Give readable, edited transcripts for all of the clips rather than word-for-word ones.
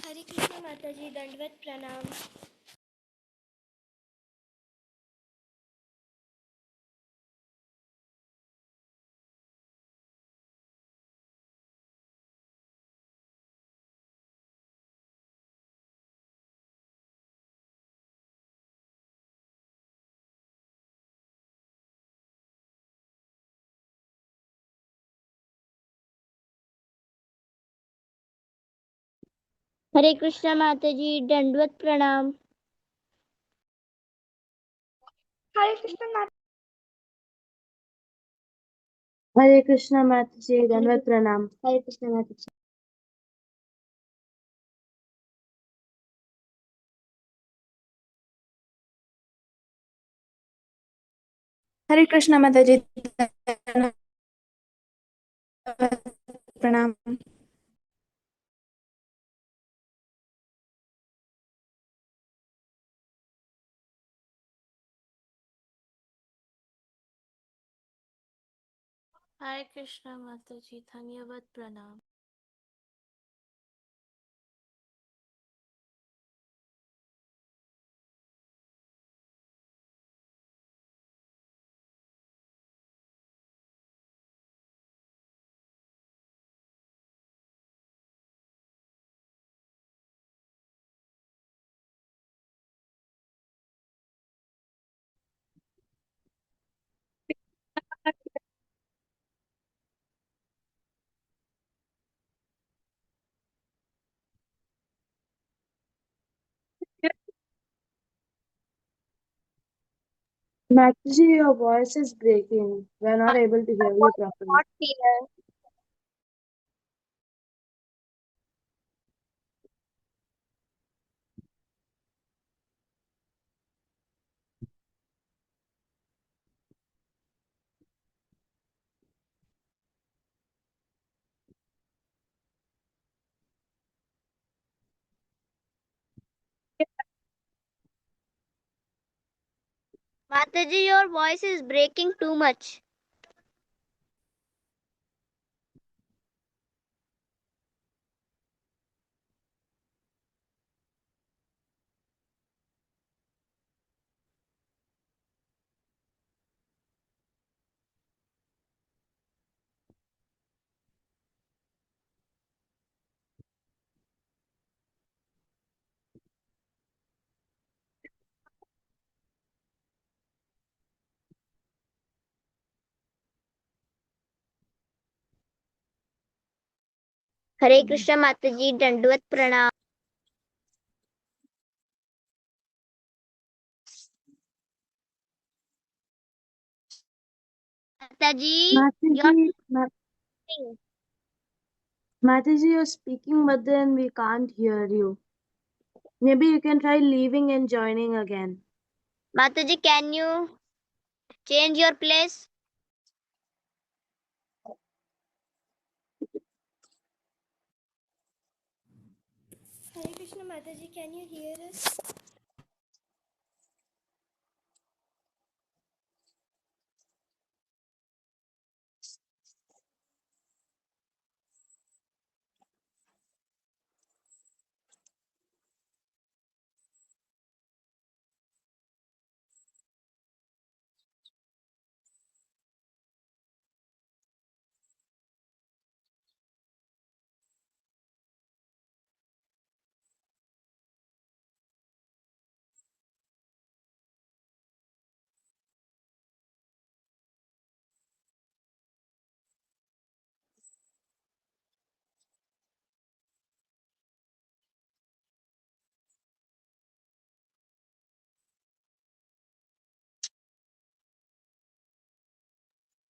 हरे कृष्ण माता जी, दंडवत प्रणाम। हरे कृष्णा माता जी, दंडवत प्रणाम। हरे कृष्ण माता हरे कृष्णा माता जी, दंडवत प्रणाम। हरे कृष्णा माता जी। हरे कृष्णा माता जी, प्रणाम। हरे कृष्णा माता जी, धन्यवाद प्रणाम। Master ji, your voice is breaking. We are not able to hear you properly. Not clear. Mata ji, your voice is breaking too much. हरे कृष्णा माता जी, दंडवत प्रणाम। माता जी, Master your ji, Master ji, you're speaking, but then we can't hear you. Maybe you can try leaving and joining again. Mata ji, can you change your place? Hare Krishna माता जी, can you hear us?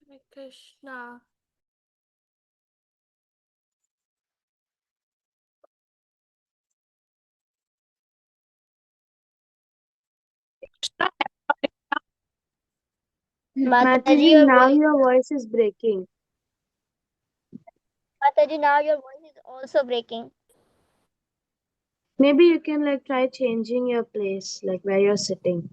Hare Krishna. Mata ji, Mataji, your now voice. your voice is breaking. Mata ji, now your voice is also breaking. Maybe you can like try changing your place, like where you're sitting.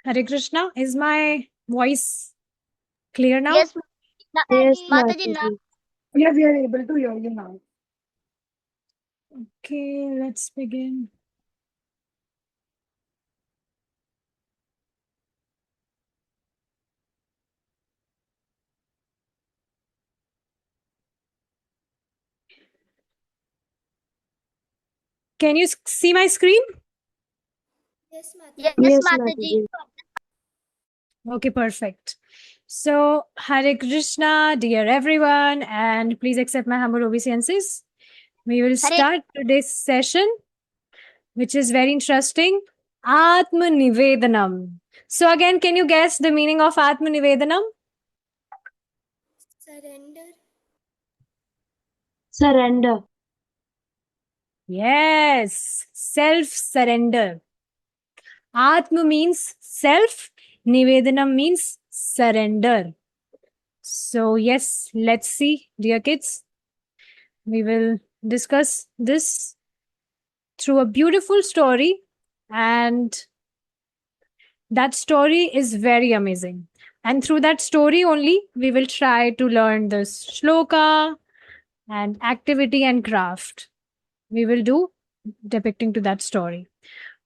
Hare Krishna. Is my voice clear now? Yes, Yes, Mataji, now. Mataji. Yeah, we are able to hear you now. Okay, let's begin. Can you see my screen? Yes, Mataji. Yes, Yes, Mataji. Mataji. Okay, perfect. So, Hare Krishna, dear everyone, and please accept my humble obeisances. We will start today's session, which is very interesting. Atma Nivedanam. So, again, can you guess the meaning of Atma Nivedanam? Surrender. Surrender. Yes, self surrender. Atma means self, Nivedanam means surrender. So, yes, let's see, dear kids. We will discuss this through a beautiful story, and that story is very amazing. And through that story only, we will try to learn this shloka and activity and craft. We will do depicting to that story.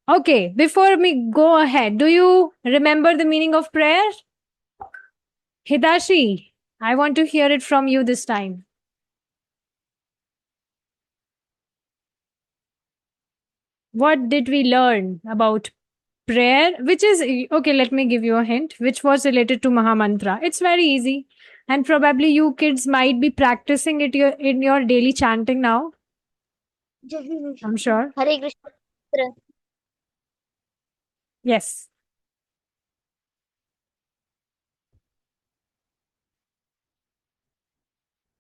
Okay, before we go ahead, do you remember the meaning of prayer? Hidashi, I want to hear it from you this time. What did we learn about prayer? Which is, okay, let me give you a hint, which was related to Mahamantra. It's very easy. And probably you kids might be practicing it in your daily chanting now. I'm sure. Hare Krishna. Yes.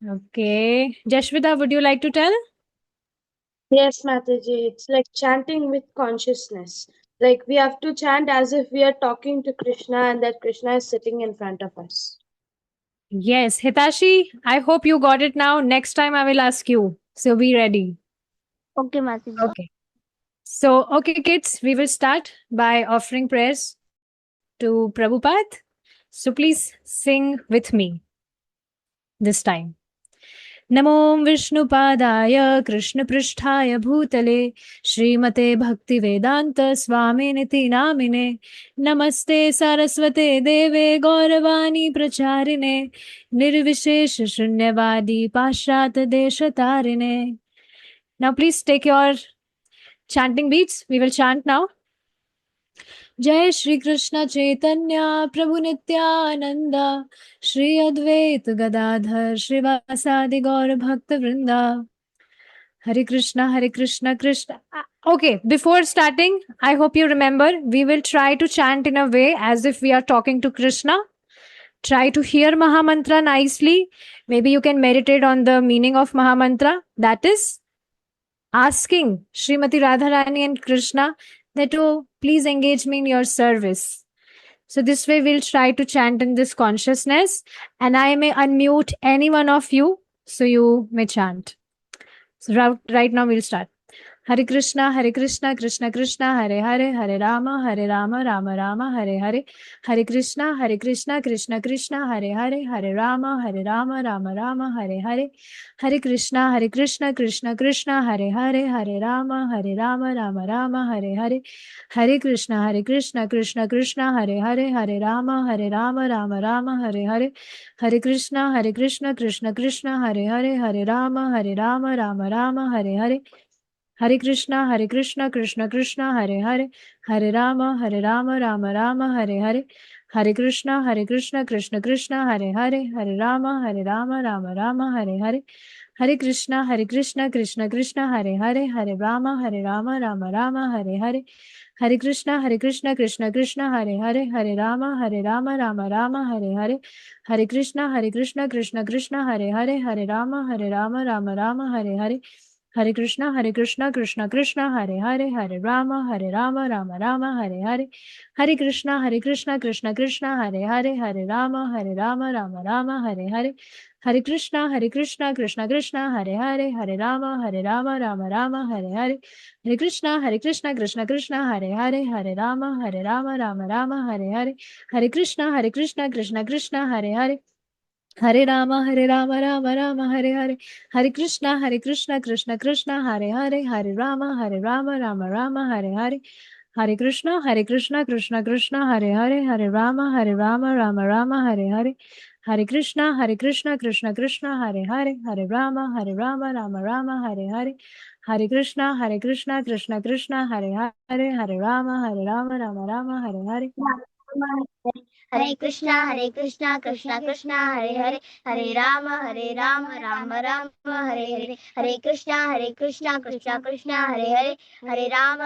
Okay. Jashvita, would you like to tell? Yes, Mataji. It's like chanting with consciousness. Like we have to chant as if we are talking to Krishna and that Krishna is sitting in front of us. Yes. Hitashi, I hope you got it now. Next time I will ask you. So be ready. Okay, Mataji. Okay. So, okay, kids, we will start by offering prayers to Prabhupada. So please sing with me this time. नमो विष्णुपादाय कृष्णपृष्ठाय भूतले श्रीमते भक्तिवेदान्त स्वामिनिति नामिने नमस्ते सरस्वते देवे गौरवाणी प्रचारिणे निर्विशेष शून्यवादी पाश्चात देशतारिणे. Now please take your chanting beats. We will chant now. जय श्री कृष्ण चैतन्य प्रभु नित्यानंद श्री अद्वैत गदाधर श्रीवासादि गौर भक्त वृंदा. Hare Krishna, Hare Krishna, Krishna. Okay, before starting, I hope you remember, we will try to chant in a way as if we are talking to Krishna. Try to hear Mahamantra nicely. Maybe you can meditate on the meaning of Mahamantra. That is asking Srimati Radharani and Krishna that, oh, please engage me in your service. So this way we'll try to chant in this consciousness, and I may unmute any one of you so you may chant. So right now we'll start. Hare Krishna, Krishna Krishna, Hare Hare, Hare Rama, Rama Rama, Hare Hare. Hare Krishna, Krishna Krishna, Hare Hare, Hare Rama, Rama Rama, Hare Hare. Hare Krishna, Krishna Krishna, Hare Hare, Hare Rama, Rama Rama, Hare Hare. Hare Krishna, Krishna Krishna, Hare Hare, Hare Rama, Rama Rama, Hare Hare. Hare Krishna, Krishna Krishna, Hare Hare, Hare Rama, Rama Rama, Hare Hare. Hare Krishna, Krishna Krishna, Hare Hare, Hare Rama, Rama Rama, Hare Hare. Hare Krishna, Krishna Krishna, Hare Hare, Hare Rama, Rama Rama, Hare Hare. Hare Krishna, Krishna Krishna, Hare Hare, Hare Rama, Rama Rama, Hare Hare. Hare Krishna, Krishna Krishna, Hare Hare, Hare Rama, Rama Rama, Hare Hare. Hare Krishna, Krishna Krishna, Hare Hare, Hare Rama, Rama Rama, Hare Hare. Hare Krishna, Krishna Krishna, Hare Hare, Hare Rama, Rama Rama, Hare Hare. Hare Krishna, Krishna Krishna, Hare Hare, Hare Rama, Rama Rama, Hare Hare. Hare Krishna, Krishna Krishna, Hare Hare, Hare Rama, Rama Rama, Hare Hare. Hare Krishna, Krishna Krishna, Hare Hare, Hare Rama, Rama Rama, Hare Hare. Hare Krishna, Krishna Krishna, Hare Hare. Hare Rama, Rama Rama, Hare Hare. Hare Krishna, Krishna Krishna, Hare Hare. Hare Rama, Rama Rama, Hare Hare. Hare Krishna, Krishna Krishna, Hare Hare. Hare Rama, Rama Rama, Hare Hare. Hare Krishna, Krishna Krishna, Hare Hare. Hare Rama, Rama Rama, Hare Hare. Hare Krishna, Krishna Krishna, Hare Hare. Hare Rama, Rama Rama, Hare Hare. Hare Krishna, Krishna Krishna, Hare Hare, Hare Rama, Rama Rama, Hare Hare. Hare Krishna, Krishna Krishna, Hare Hare, Hare Rama,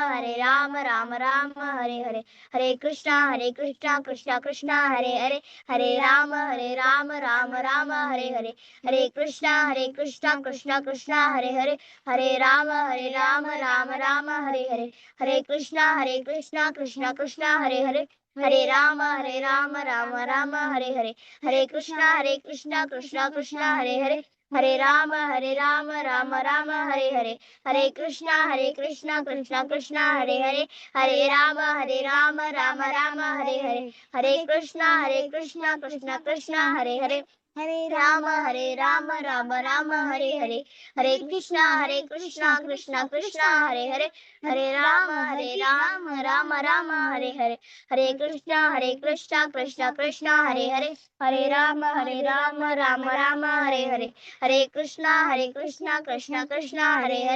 Rama Rama, Hare Hare. Hare Krishna, Krishna Krishna, Hare Hare, Hare Rama, Rama Rama, Hare Hare. Hare Krishna, Krishna Krishna, Hare Hare, Hare Rama, Rama Rama, Hare Hare. Hare Krishna, Krishna Krishna, Hare Hare. Hare Rama, Rama Rama, Hare Hare. Hare Krishna, Krishna Krishna, Hare Hare. Hare Rama, Rama Rama, Hare Hare. Hare Krishna, Krishna Krishna, Hare Hare. Hare Rama, Rama Rama, Hare Hare. Hare Krishna, Krishna Krishna, Hare Hare. Hare Rama, Rama Rama, Hare Hare. Hare Krishna, Krishna Krishna, Hare Hare. Hare Rama, Rama Rama, Hare Hare. Hare Krishna, Krishna Krishna, Hare Hare. Hare Rama, Rama Rama, Hare Hare. Hare Krishna, Krishna Krishna, Hare Hare. Hare Rama, Rama Rama, Hare Hare. Hare Krishna, Krishna Krishna, Hare Hare.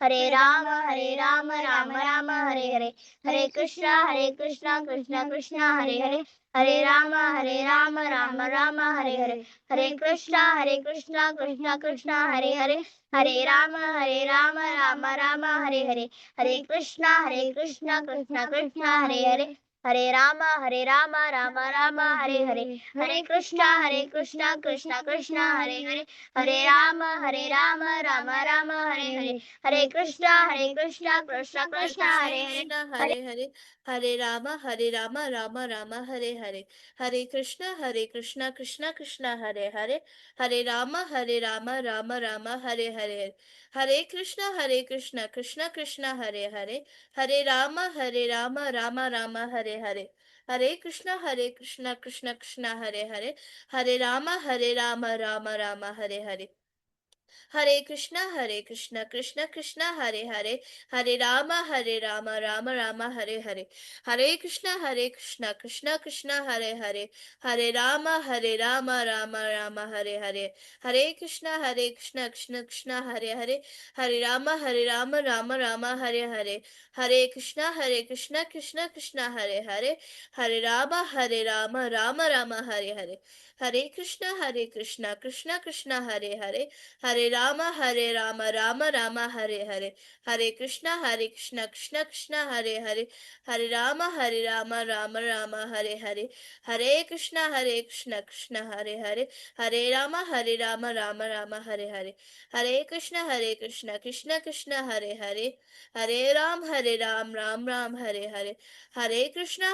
Hare Rama, Rama Rama, Hare Hare. Hare Krishna, Krishna Krishna, Hare Hare. Hare Rama, Rama Rama, Hare Hare. Hare Krishna, Krishna Krishna, Hare Hare. Hare Rama, Rama Rama, Hare Hare. Hare Krishna, Krishna Krishna, Hare Hare. Hare Rama, Rama Rama, Hare Hare. Hare Krishna, Krishna Krishna, Hare Hare. Hare Hare, Hare Rama, Rama Rama, Hare Hare. Hare Krishna, Krishna Krishna, Hare Hare. Hare Rama, Rama Rama, Hare Hare. Hare Krishna, Krishna Krishna, Hare Hare. Hare Rama, Rama Rama, Hare Hare. Hare Krishna, Krishna Krishna, Hare Hare. Hare Rama, Rama Rama, Hare Hare. Hare Krishna, Krishna Krishna, Hare Hare. Hare Rama, Rama Rama, Hare Hare. Hare Krishna, Krishna Krishna, Hare Hare. Hare Rama, Rama Rama, Hare Hare. Hare Krishna, Krishna Krishna, Hare Hare. Hare Rama, Rama Rama, Hare Hare. Hare Krishna, Krishna Krishna, Hare Hare. Hare Rama, Rama Rama, Hare Hare. Hare Krishna, Krishna Krishna, Hare Hare. Hare Rama, Rama Rama, Hare Hare. Hare Krishna, Krishna Krishna, Hare Hare. Hare Rama, Rama Rama, Hare Hare. Hare Krishna, Krishna Hare Hare. Hare Rama, Rama Rama, Hare Hare. Hare Krishna, Krishna Krishna, Hare Hare. Hare Ram, Ram Ram, Hare Hare. Hare Krishna,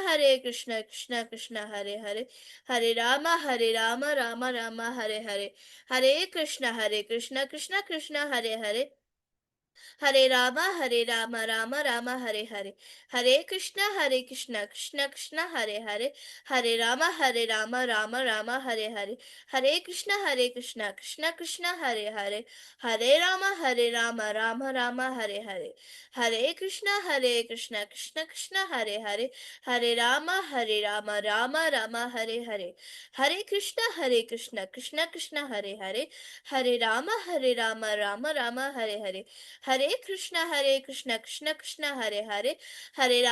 Krishna Krishna, Hare Hare. Hare Rama, Rama Rama, Hare Hare. Hare Krishna, Krishna Krishna, Hare Hare. Hare Rama, Rama Rama, Hare Hare. Hare Krishna, Krishna Krishna, Hare Hare. Hare Rama, Rama Rama, Hare Hare. Hare Krishna, Krishna Krishna, Hare Hare. Hare Rama, Rama Rama, Hare Hare. Hare Krishna, Krishna Krishna, Hare Hare. Hare Rama, Rama Rama, Hare Hare. Hare Krishna, Krishna Krishna, Hare Hare. Hare Rama, Rama Rama, Hare Hare. Hare Krishna, Krishna Krishna, Hare Hare. Hare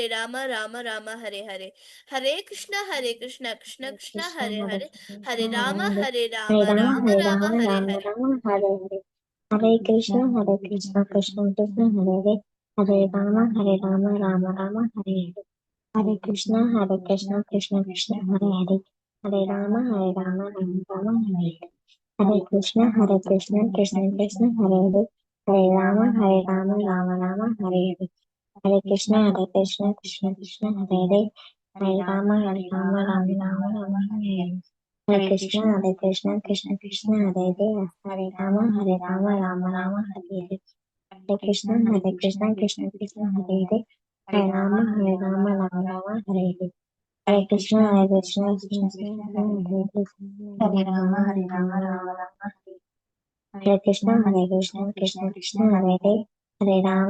Rama, Rama Rama, Hare Hare. Hare Krishna, Krishna Krishna, Hare Hare. Hare Rama, Rama Rama, Hare Rama Hare. Rama Hare Hare. Hare Krishna, Krishna Krishna, Hare Hare. Hare Rama Rama Rama, Hare Hare. Hare Krishna, Krishna Krishna, Hare Hare. Hare Rama, Rama Rama, Hare Hare. Hare Krishna, Krishna Krishna, Hare Hare. Hare Rama, Rama Rama, Hare Hare. Hare Krishna, Krishna Krishna, Hare Hare. Hare Rama, Rama Rama, Hare Hare. Hare Krishna, Krishna Krishna, Hare Hare, Hare Rama, Rama Hare Hare. Hare Krishna, Krishna Krishna, Hare Hare, Hare Rama, Rama Hare Hare. Hare Krishna, Krishna Krishna, Hare Hare, Hare Rama, Rama Hare Hare. Hare Krishna, Krishna Hare Hare, Hare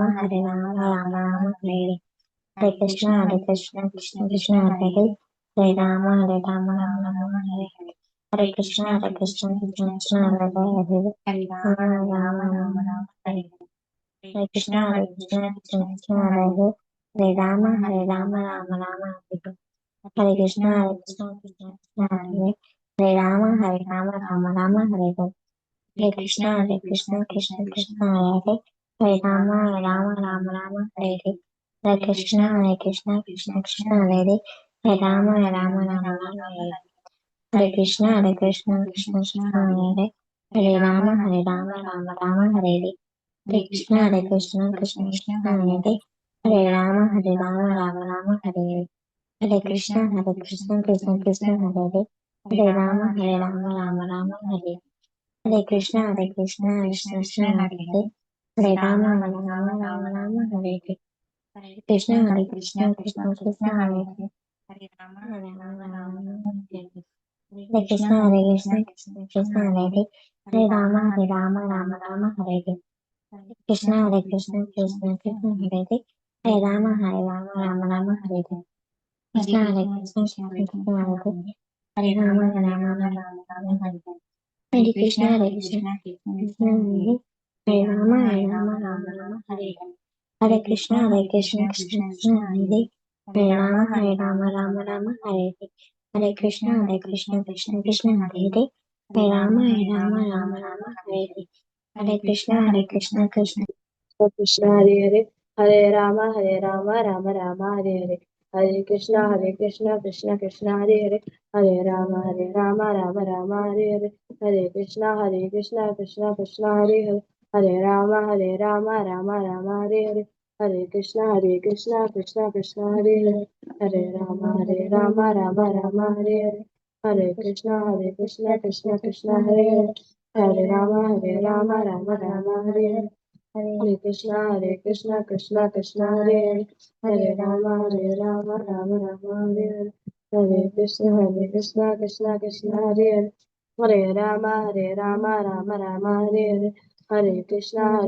Rama, Rama Hare Hare. Hare Krishna, Krishna Hare Hare, Hare Rama, Rama Hare Hare. Hare Krishna, Krishna Hare Hare, Hare Rama, Rama Hare Hare. Hare Krishna, Krishna Hare Hare, Hare Rama, Rama Hare Hare. Hare Krishna, Krishna Hare Hare, Hare Rama, Rama Hare Hare. Hare Krishna, Krishna Hare Hare, Hare Rama, Rama Hare Hare. Hare Krishna, Krishna Hare Hare, Hare Rama, Rama Hare Hare. Hare Krishna, Krishna Hare Hare, Hare Rama, Rama Hare Hare. Hare Krishna, Krishna Hare Hare, Hare Rama, Rama Hare Hare. Hare Krishna, Krishna Hare Hare, Hare Rama, Rama Hare Hare. Hare Krishna, Krishna Hare Hare, Hare Rama, Rama Hare Hare. Hare Krishna, Krishna Hare Hare, Hare Rama, Rama Hare Hare. Hare Krishna, Krishna Hare Hare, Hare Rama, Rama Hare Hare. Hare Krishna, Krishna Hare Hare, Hare Rama, Rama Hare Hare. Krishna, Krishna Hare Hare, Hare Rama, Rama Hare Hare. Hare Krishna, Krishna Hare, Hare Rama, Rama Hare Hare. Hare Krishna, Krishna Hare, Hare Rama, Rama Hare Hare. Hare Krishna, Krishna Hare, Hare Rama, Rama Hare Hare. Hare Krishna, Krishna Krishna Hare Hare, Hare Rama, Rama Rama Hare Hare. Hare Krishna, Krishna Hare Hare, Hare Rama, Rama Hare Hare. Hare Krishna, Krishna Hare Hare, Hare Rama, Rama Hare Hare. Hare Krishna, Krishna Hare Hare, Hare Rama, Rama Hare Hare. Hare Krishna, Krishna Hare Hare, Hare Rama, Rama Hare Hare. Hare Krishna, Krishna Hare Hare, Hare Rama, Rama Hare Hare. Hare Krishna, Krishna Hare Hare, Hare Rama, Rama Hare Hare. Hare Krishna,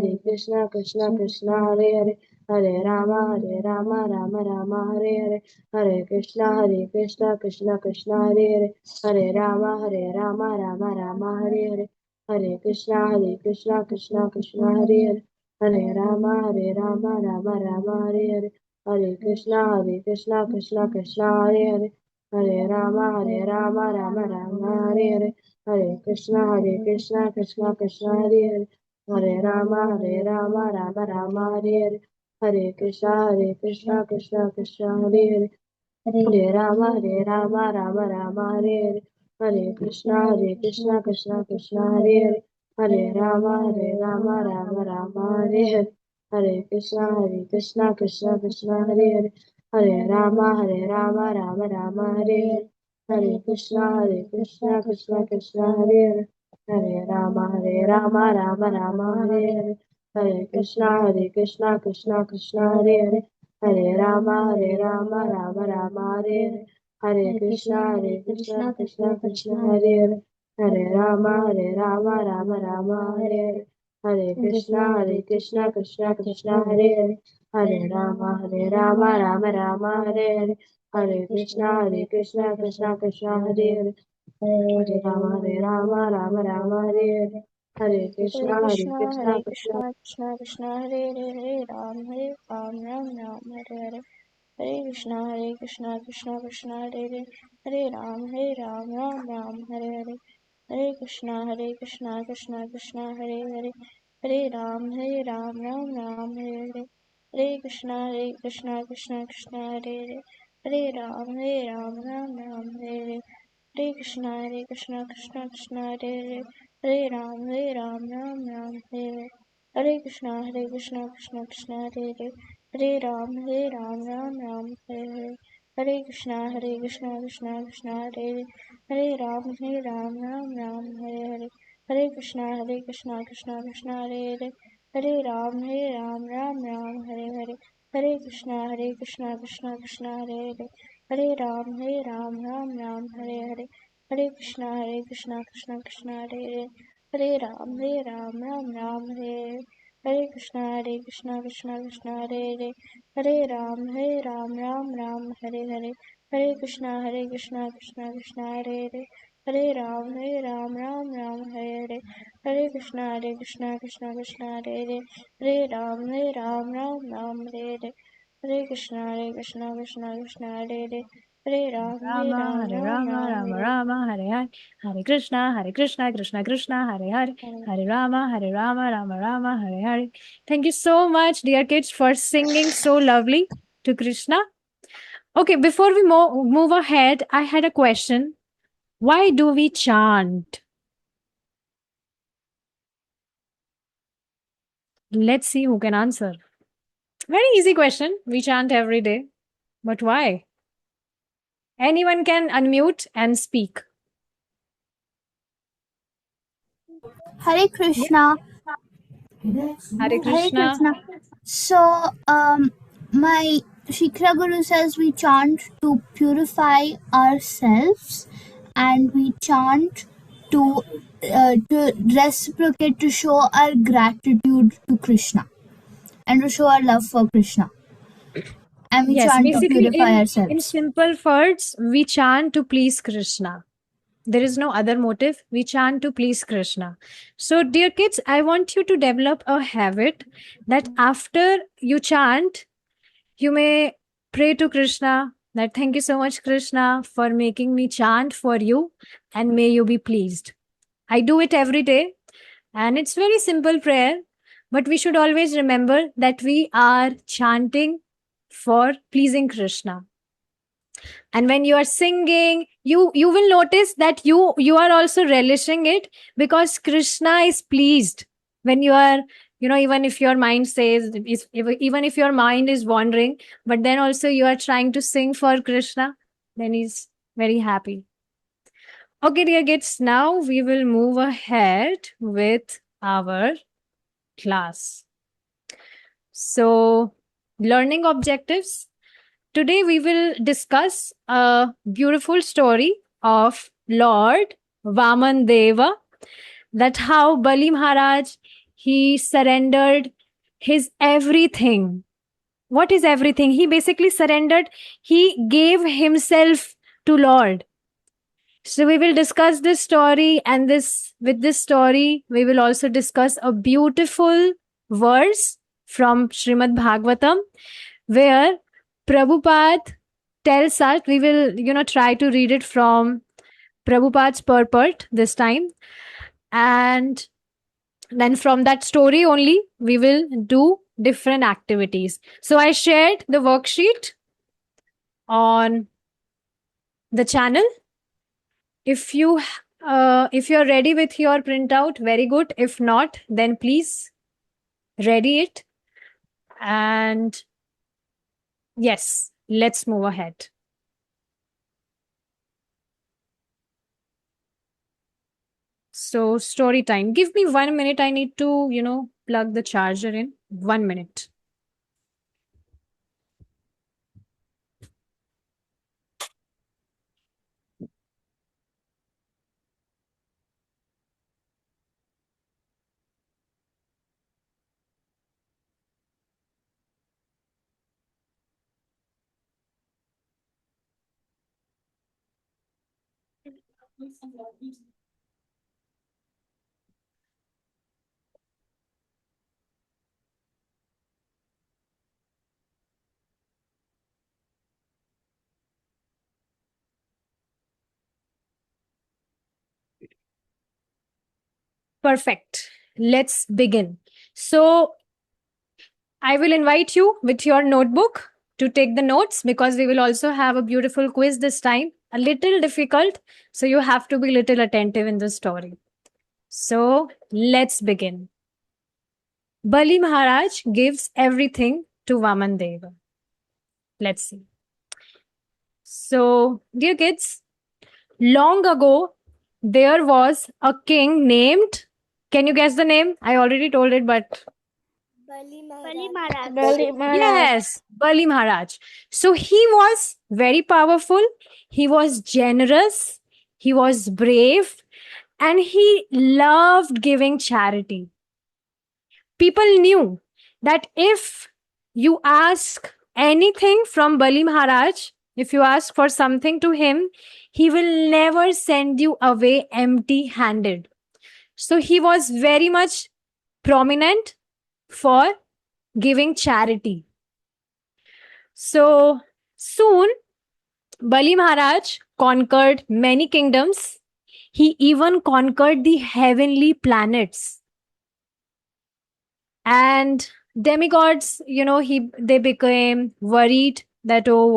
Krishna Hare Hare, Hare Rama, Rama Hare Hare. Hare Krishna, Krishna Hare Hare, Hare Rama, Rama Hare Hare. Hare Krishna, Krishna Hare Hare, Hare Rama, Rama Hare Hare. Hare Krishna, Krishna Hare Hare, Hare Rama, Rama Hare Hare. Hare Krishna, Krishna Hare Hare, Hare Rama, Rama Hare Hare. Hare Krishna, Krishna Hare Hare, Hare Rama, Rama Hare Hare. Hare Krishna, Krishna Hare Hare, Hare Rama, Rama Hare Hare. Hare Krishna, Krishna Hare Hare, Hare Rama, Rama Hare Hare. Hare Krishna, Krishna Hare Hare, Hare Rama, Rama Hare Hare. Hare Krishna, Krishna Hare Hare, Hare Rama, Rama Hare Hare. Hare Krishna, Krishna Hare Hare, Hare Rama, Rama Hare Hare. Hare Krishna, Krishna Hare Hare, Hare Rama, Rama Hare Hare. Hare Krishna, Krishna Hare Hare, Hare Rama, Rama Hare Hare. Hare Krishna, Krishna Krishna Hare Hare, Hare Ram, Hare Hare. Hare Krishna, Krishna Hare Hare, Hare Ram, Ram Hare Hare. Hare Krishna, Krishna Hare Hare, Hare Ram, Ram Hare Hare. Hare Krishna, Krishna Hare Hare, Hare Ram, Ram Hare Hare. Hare Krishna, Krishna Hare Hare, Hare Ram, Ram Hare Hare. Hare Krishna, Krishna Hare Hare, Hare Ram, Ram Hare Hare. Hare Krishna, Krishna Krishna, Hare Hare, Hare Ram, Ram, Hare Hare, Hare Krishna, Krishna Krishna, Hare Hare, Hare Ram, Ram, Hare Hare, Hare Krishna, Krishna, Hare Hare, Hare Ram, Ram, Hare Hare, Hare Krishna, Krishna, Hare Hare, Hare Ram, Ram, Hare Hare Krishna, Krishna, Hare Hare, Hare Ram, Hare Hare, Hare Krishna, Krishna, Hare Hare, Hare Ram, Hare Hare, Hare Krishna, Krishna, Hare Hare, Hare Ram, Hare Hare, Hare Krishna, Krishna, Hare Hare, Hare Rama, Hare Rama, Rama Rama, Hare Hare, Hare Krishna, Krishna Krishna, Hare Hare, Hare Rama, Rama Rama, Hare Hare. Thank you so much, dear kids, for singing so lovely to Krishna. Okay, before we move ahead, I had a question. Why do we chant? Let's see who can answer. Very easy question. We chant every day. But why? Anyone can unmute and speak. Hare Krishna. Hare Hare Krishna. Krishna. So, my Shikra Guru says we chant to purify ourselves, and we chant to reciprocate, to show our gratitude to Krishna and to show our love for Krishna. And we Yes, chant to basically purify in ourselves. simple words, we chant to please Krishna. There is no other motive. We chant to please Krishna. So, dear kids, I want you to develop a habit that after you chant, you may pray to Krishna that thank you so much, Krishna, for making me chant for you, and may you be pleased. I do it every day, and it's very simple prayer, but we should always remember that we are chanting for pleasing Krishna. And when you are singing, you will notice that you are also relishing it, because Krishna is pleased when you are, even if your mind says, even if your mind is wandering, but then also you are trying to sing for Krishna, then he's very happy. Okay, dear kids, now we will move ahead with our class. So, learning objectives. Today we will discuss a beautiful story of Lord Vaman Deva, that how Bali Maharaj, he surrendered his everything. What is everything? He basically surrendered, he gave himself to Lord. So we will discuss this story, and with this story we will also discuss a beautiful verse from Srimad Bhagavatam, where Prabhupada tells us, we will, try to read it from Prabhupada's purport this time. And then from that story only, we will do different activities. So I shared the worksheet on the channel. If you're ready with your printout, very good. If not, then please ready it. And yes, let's move ahead. So story time. Give me 1 minute. I need to, plug the charger in. 1 minute. Perfect. Let's begin. So I will invite you with your notebook to take the notes, because we will also have a beautiful quiz this time. A little difficult, so you have to be little attentive in the story. So let's begin. Bali Maharaj gives everything to Vaman Deva. Let's see. So, dear kids, long ago, there was a king named, can you guess the name? I already told it, but Bali Bali Maharaj. Maharaj. yes, Bali Maharaj. So he was very powerful, he was generous, he was brave, and he loved giving charity. People knew that if you ask anything from Bali Maharaj, if you ask for something to him, he will never send you away empty handed. So he was very much prominent for giving charity. So soon, Bali Maharaj conquered many kingdoms. He even conquered the heavenly planets. And demigods, they became worried that, oh,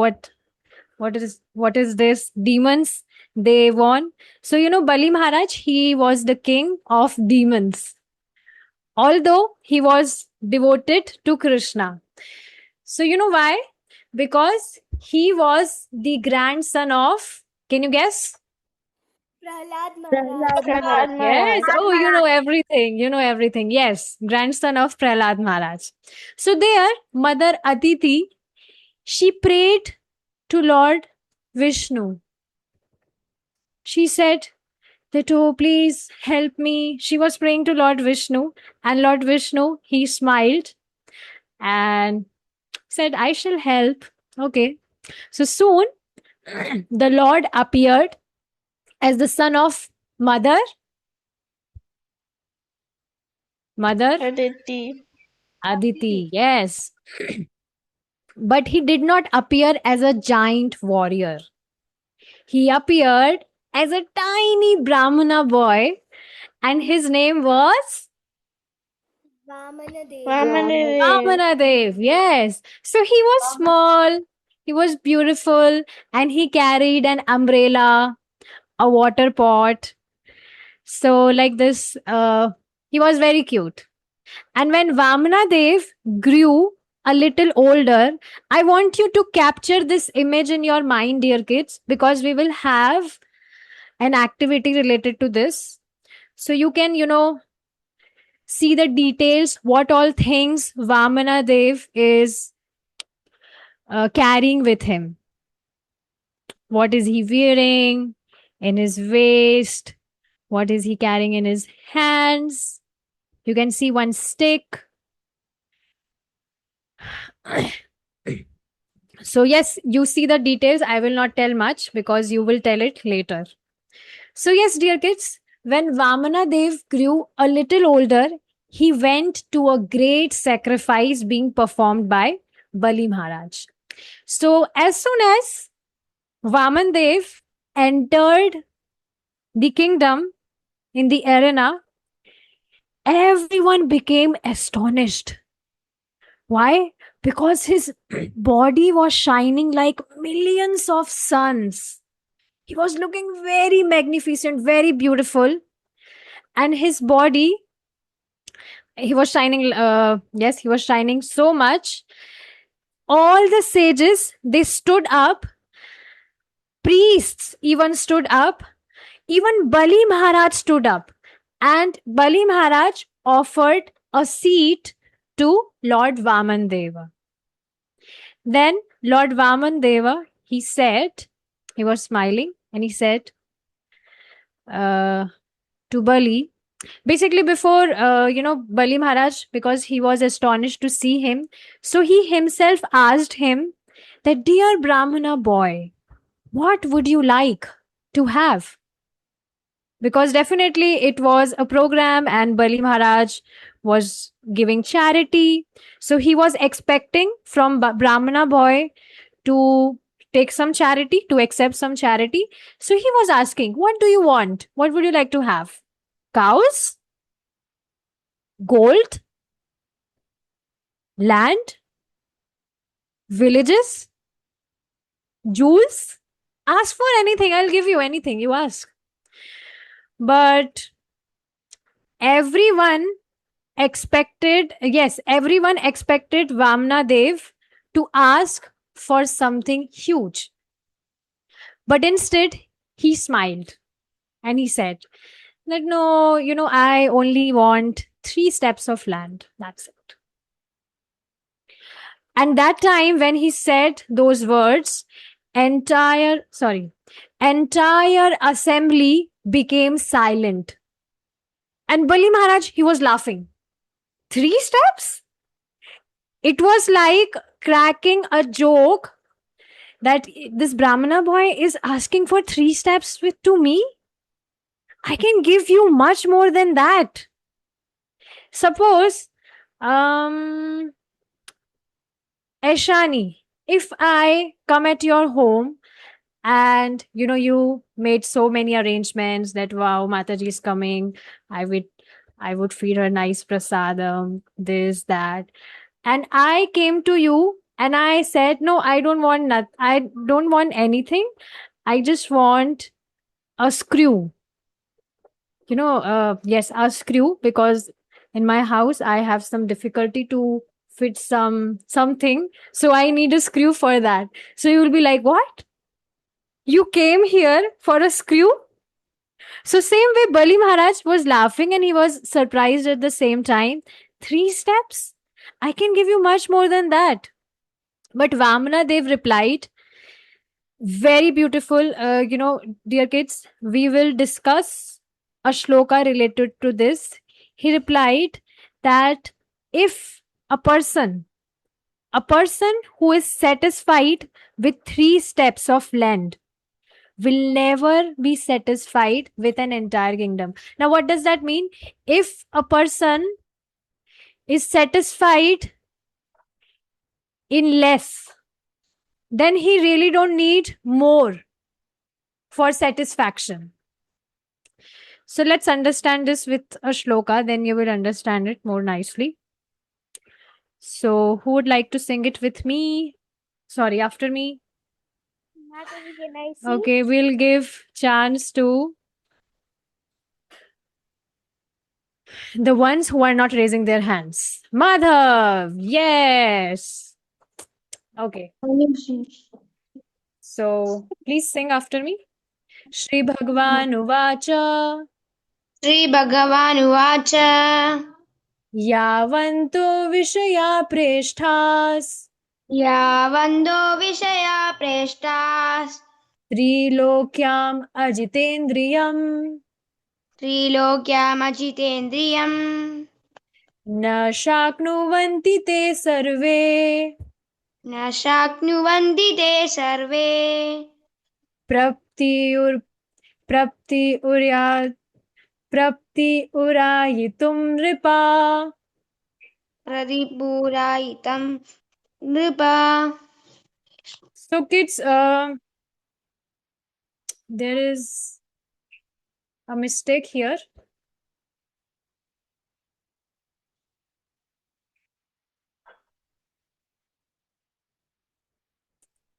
what is this? Demons, they won. So, Bali Maharaj, he was the king of demons. Although he was devoted to Krishna. So, you know why? Because he was the grandson of, can you guess? Prahlad Maharaj. Prahlad Yes. Maharaj. Oh, you know everything. You know everything. Yes. Grandson of Prahlad Maharaj. So there, Mother Aditi, she prayed to Lord Vishnu. She said that, oh, please help me. She was praying to Lord Vishnu, and Lord Vishnu, he smiled and said, I shall help. Okay. So soon, the Lord appeared as the son of Mother Aditi. Aditi. Yes. But he did not appear as a giant warrior. He appeared as a tiny Brahmana boy, and his name was Vamanadev. Vamanadev. Vamanadev. Yes. So he was small, he was beautiful, and he carried an umbrella, a water pot. So, like this, he was very cute. And when Vamanadev grew a little older, I want you to capture this image in your mind, dear kids, because we will have an activity related to this. So you can, see the details, what all things Vamanadev is carrying with him. What is he wearing in his waist? What is he carrying in his hands? You can see one stick. So, yes, you see the details. I will not tell much because you will tell it later. So, yes, dear kids, when Vamanadev grew a little older, he went to a great sacrifice being performed by Bali Maharaj. So, as soon as Vamandev entered the kingdom in the arena, everyone became astonished. Why? Because his body was shining like millions of suns. He was looking very magnificent, very beautiful. And his body, he was shining, yes, he was shining so much. All the sages, they stood up. Priests even stood up. Even Bali Maharaj stood up. And Bali Maharaj offered a seat to Lord Vamandeva. Then Lord Vamandeva, he said, he was smiling and he said to Bali, basically before, Bali Maharaj, because he was astonished to see him, so he himself asked him that, dear Brahmana boy, what would you like to have? Because definitely it was a program and Bali Maharaj was giving charity. So he was expecting from Brahmana boy to take some charity, to accept some charity. So he was asking, what do you want? What would you like to have? Cows? Gold? Land? Villages? Jewels? Ask for anything. I'll give you anything you ask. But everyone expected Vamana Dev to ask for something huge. But instead, he smiled and he said that, no, I only want 3 steps of land. That's it. And that time when he said those words, entire assembly became silent. And Bali Maharaj, he was laughing. 3 steps? It was like cracking a joke that this Brahmana boy is asking for 3 steps to me. I can give you much more than that. Suppose, Aishani, if I come at your home and you made so many arrangements that, wow, Mataji is coming, I would feed her nice prasadam, this, that, and I came to you and I said, no, I don't want anything. I just want a screw. Yes, a screw, because in my house I have some difficulty to fit something, so I need a screw for that. So you will be like, what? You came here for a screw? So same way Bali Maharaj was laughing and he was surprised at the same time. 3 steps? I can give you much more than that. But Vamana Dev replied, very beautiful. Dear kids, we will discuss a shloka related to this. He replied that if a person who is satisfied with 3 steps of land will never be satisfied with an entire kingdom. Now, what does that mean? If a person is satisfied in less, then he really don't need more for satisfaction. So let's understand this with a shloka, then you will understand it more nicely. So who would like to sing it with me? Sorry, after me? Mataji, can I see? Okay, we'll give chance to the ones who are not raising their hands. Madhav, yes. Okay, so please sing after me. Shri Bhagwan Uvacha श्रीभगवानुवाच Yavanto Vishaya Preshthas यावन्दो विषया प्रेष्टास् Trilokyam Ajitendriyam त्रिलोक्यामजितेन्द्रियम् न शक्नुवन्ति ते सर्वे न शक्नुवन्ति ते सर्वे प्रप्तियुर् प्रप्तिउर्या प्रप्तिउरायितुं नृपा. प्रतिपुरायितं नृप. So kids, there is a mistake here.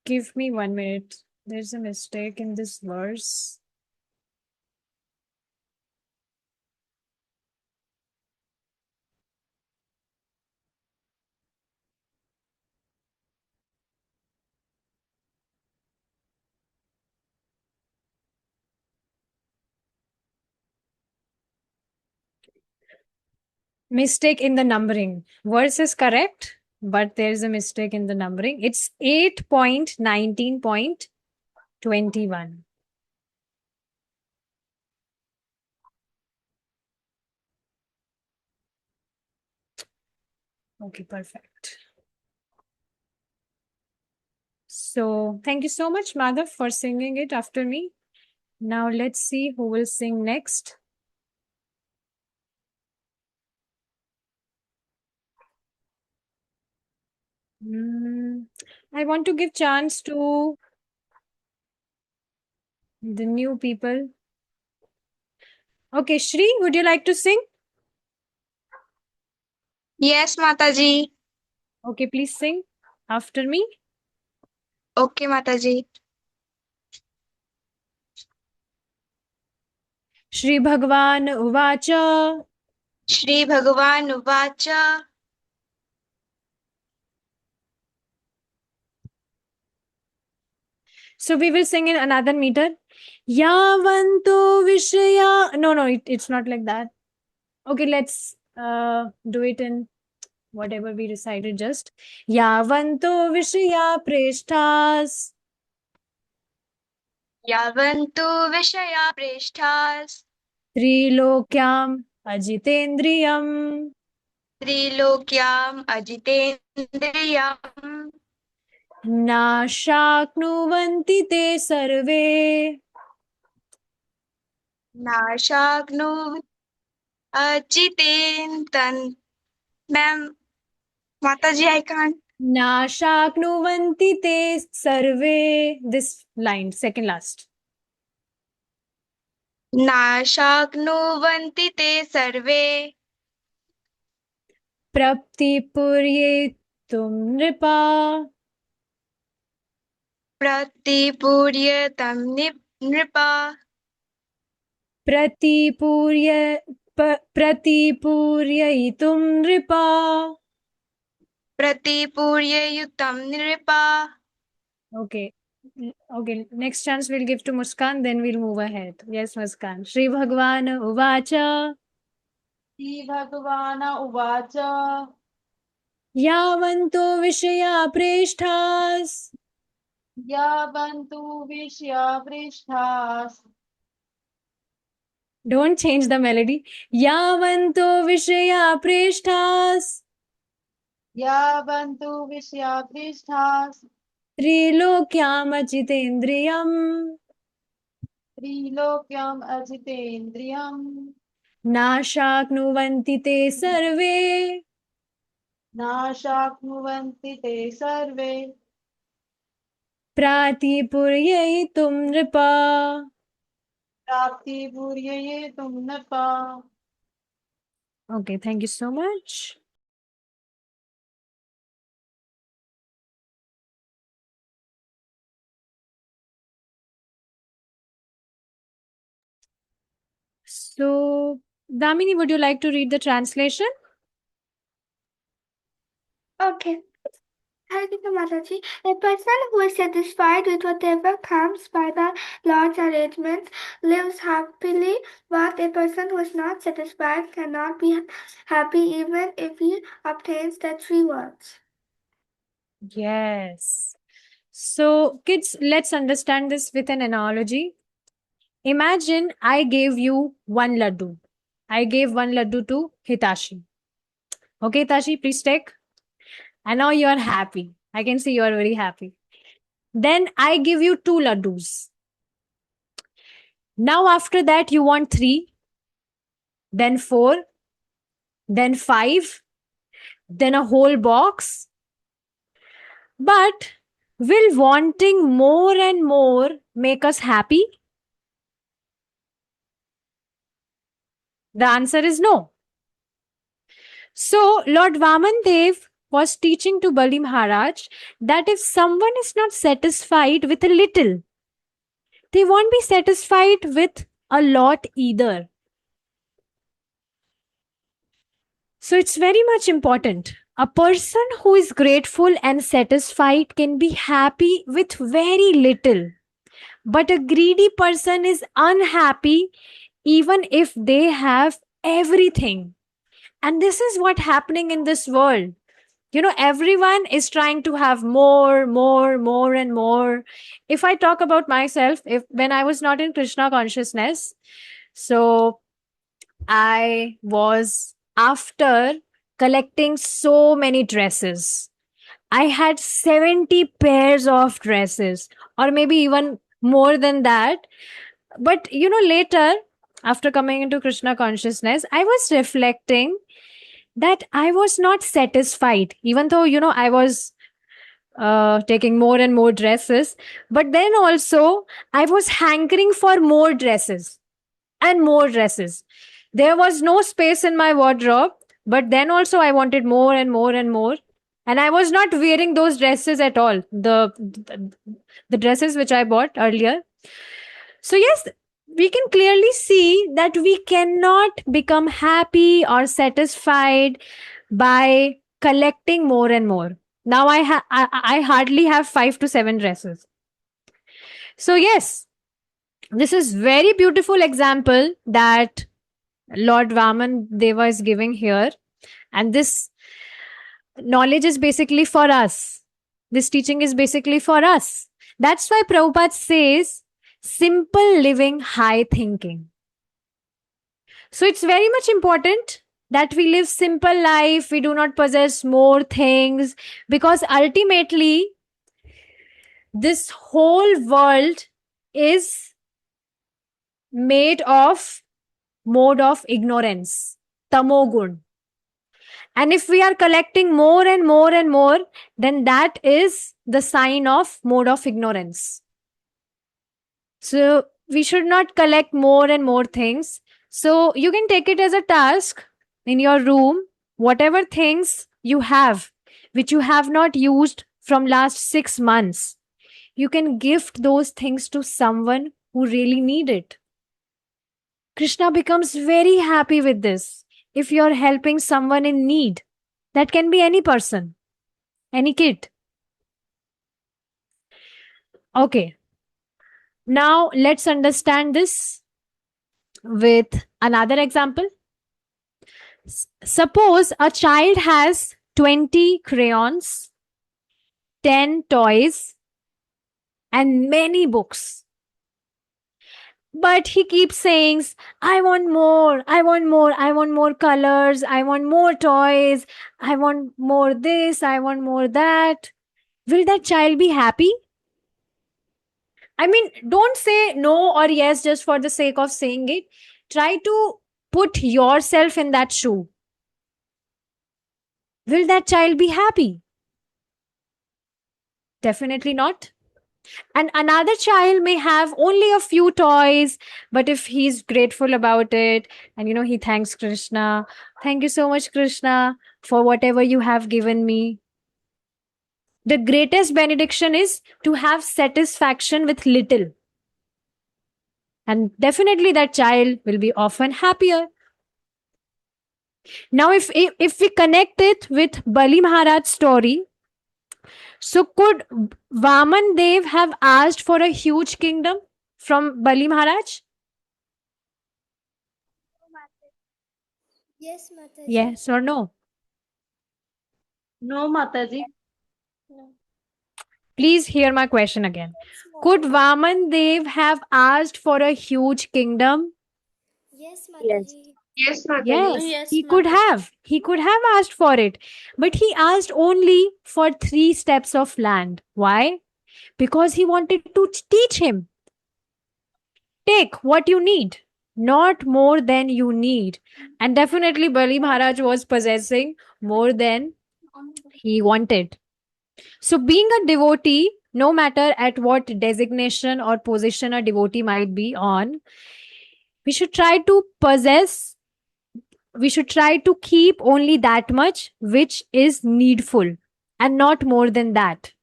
Give me 1 minute. There's a mistake in this verse. Mistake in the numbering. Verse is correct, but there's a mistake in the numbering. It's 8.19.21. Okay, perfect. So thank you so much, Madhav, for singing it after me. Now let's see who will sing next. I want to give chance to the new people. Okay, Shri, would you like to sing? Yes, Mataji. Okay, please sing after me. Okay, Mataji. Shri Bhagwan Uvacha श्रीभगवानुवाच So we will sing in another meter. Yavanto Vishaya. No, it's not like that. Okay, let's do it in whatever we decided just. Yavanto Vishaya Preshthas. यावन्तु विषया प्रेष्ठास् Trilokyam Ajitendriyam. त्रिलोक्याम् अजितेन्द्रियम् Na Shaknuvanti Te Sarve. नाशाग्नु अजितेन् Ma'am, Mataji, I can't. Na Shaknuvanti Te Sarve. This line, second last. नाशाग्नुवन्ति ते सर्वे Praptipurye Tum Nripa. प्रतिपूर्यतं नृपा Pratipuryaitum Nripa. प्रतिपूर्ययुतं नृपा. Okay. Okay. Next chance we'll give to Muskan, then we'll move ahead. Yes, Muskan. Shri Bhagwan Uvacha. Shribhagwan उवाच Yavanto Vishaya Preshthas. यावन्तु विषयापृष्ठास् Don't change the melody. Yavanto Vishaya Preshthas. यावन्तु विषयापृष्ठास् Trilokyam Achitendriyam. त्रिलोक्यम् अजितेन्द्रियम् Na Shaknuvanti Te Sarve. नाशाक्नुवन्ति ते सर्वे Pratipuryaitum Nripa. प्राप्तिपूर्ययेतुं नृपा. Okay, thank you so much. So, Damini, would you like to read the translation? Okay. Hare Krishna Mataji. A person who is satisfied with whatever comes by the Lord's arrangements lives happily, but a person who is not satisfied cannot be happy even if he obtains the three words. Yes. So, kids, let's understand this with an analogy. Imagine I gave you one laddu. I gave one laddu to Hitashi. Okay, Hitashi, please take. And now you are happy. I can see you are very happy. Then I give you two laddus. Now, after that, you want 3, then 4, then 5, then a whole box. But will wanting more and more make us happy? The answer is no. So, Lord Vaman Dev was teaching to Bali Maharaj that if someone is not satisfied with a little, they won't be satisfied with a lot either. So, it's very much important. A person who is grateful and satisfied can be happy with very little. But a greedy person is unhappy even if they have everything. And this is what happening in this world. You know, everyone is trying to have more and more. If I talk about myself, when I was not in Krishna consciousness, so I was after collecting so many dresses. I had 70 pairs of dresses, or maybe even more than that. But you know, later, after coming into Krishna consciousness, I was reflecting that I was not satisfied, even though, you know, I was taking more and more dresses. But then also, I was hankering for more dresses and more dresses. There was no space in my wardrobe, but then also I wanted more and more and more. And I was not wearing those dresses at all, the dresses which I bought earlier. So, yes, we can clearly see that we cannot become happy or satisfied by collecting more and more. Now I hardly have 5 to 7 dresses. So yes, this is very beautiful example that Lord Vaman Deva is giving here. And this knowledge is basically for us. This teaching is basically for us. That's why Prabhupada says simple living, high thinking. So it's very much important that we live simple life. We do not possess more things, because ultimately this whole world is made of mode of ignorance, tamogun. And if we are collecting more and more and more, then that is the sign of mode of ignorance. So we should not collect more and more things. So you can take it as a task in your room, whatever things you have, which you have not used from last 6 months, you can gift those things to someone who really need it. Krishna becomes very happy with this. If you're helping someone in need, that can be any person, any kid. Okay. Now let's understand this with another example. Suppose a child has 20 crayons, 10 toys, and many books. But he keeps saying, I want more, I want more, I want more colors, I want more toys, I want more this, I want more that. Will that child be happy? I mean, don't say no or yes just for the sake of saying it. Try to put yourself in that shoe. Will that child be happy? Definitely not. And another child may have only a few toys, but if he's grateful about it and he thanks Krishna, thank you so much, Krishna, for whatever you have given me. The greatest benediction is to have satisfaction with little. And definitely that child will be often happier. Now, if we connect it with Bali Maharaj's story, so could Vaman Dev have asked for a huge kingdom from Bali Maharaj? Yes, Mataji. Yes or no? No, Mataji. No. Please hear my question again. Could Vaman Dev have asked for a huge kingdom? Yes, Yes. Mataji. Yes, Mataji. Yes, Yes, he could Mataji. have. He could have asked for it. But he asked only for 3 steps of land. Why? Because he wanted to teach him. Take what you need, not more than you need. And definitely Bali Maharaj was possessing more than he wanted. So being a devotee, no matter at what designation or position a devotee might be on, we should try to possess, we should try to keep only that much which is needful and not more than that.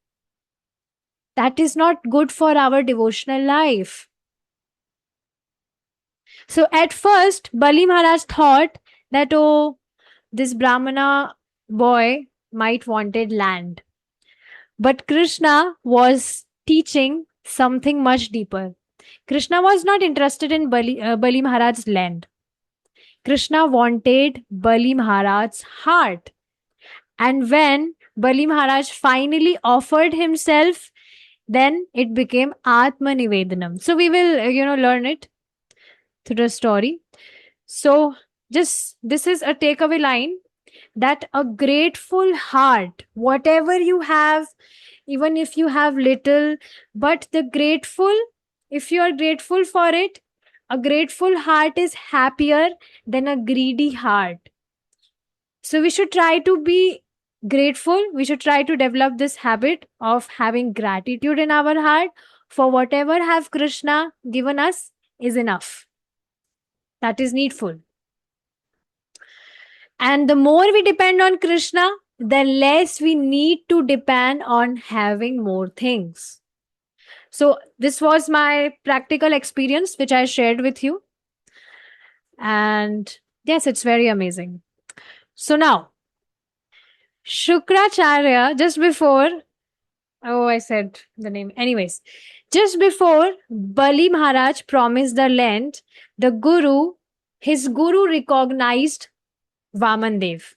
That is not good for our devotional life. So at first, Bali Maharaj thought that, oh, this Brahmana boy might wanted land. But Krishna was teaching something much deeper. Krishna was not interested in Bali Maharaj's land. Krishna wanted Bali Maharaj's heart. And when Bali Maharaj finally offered himself, then it became Atma Nivedanam. So we will, learn it through the story. So just this is a takeaway line, that a grateful heart, whatever you have, even if you have little, but if you are grateful for it, a grateful heart is happier than a greedy heart. So we should try to be grateful. We should try to develop this habit of having gratitude in our heart for whatever have Krishna given us is enough. That is needful. And the more we depend on Krishna, the less we need to depend on having more things. So this was my practical experience, which I shared with you. And yes, it's very amazing. So now, Shukracharya, just before Oh, I said the name. Anyways, just before Bali Maharaj promised the land, his guru recognized Vaman Dev.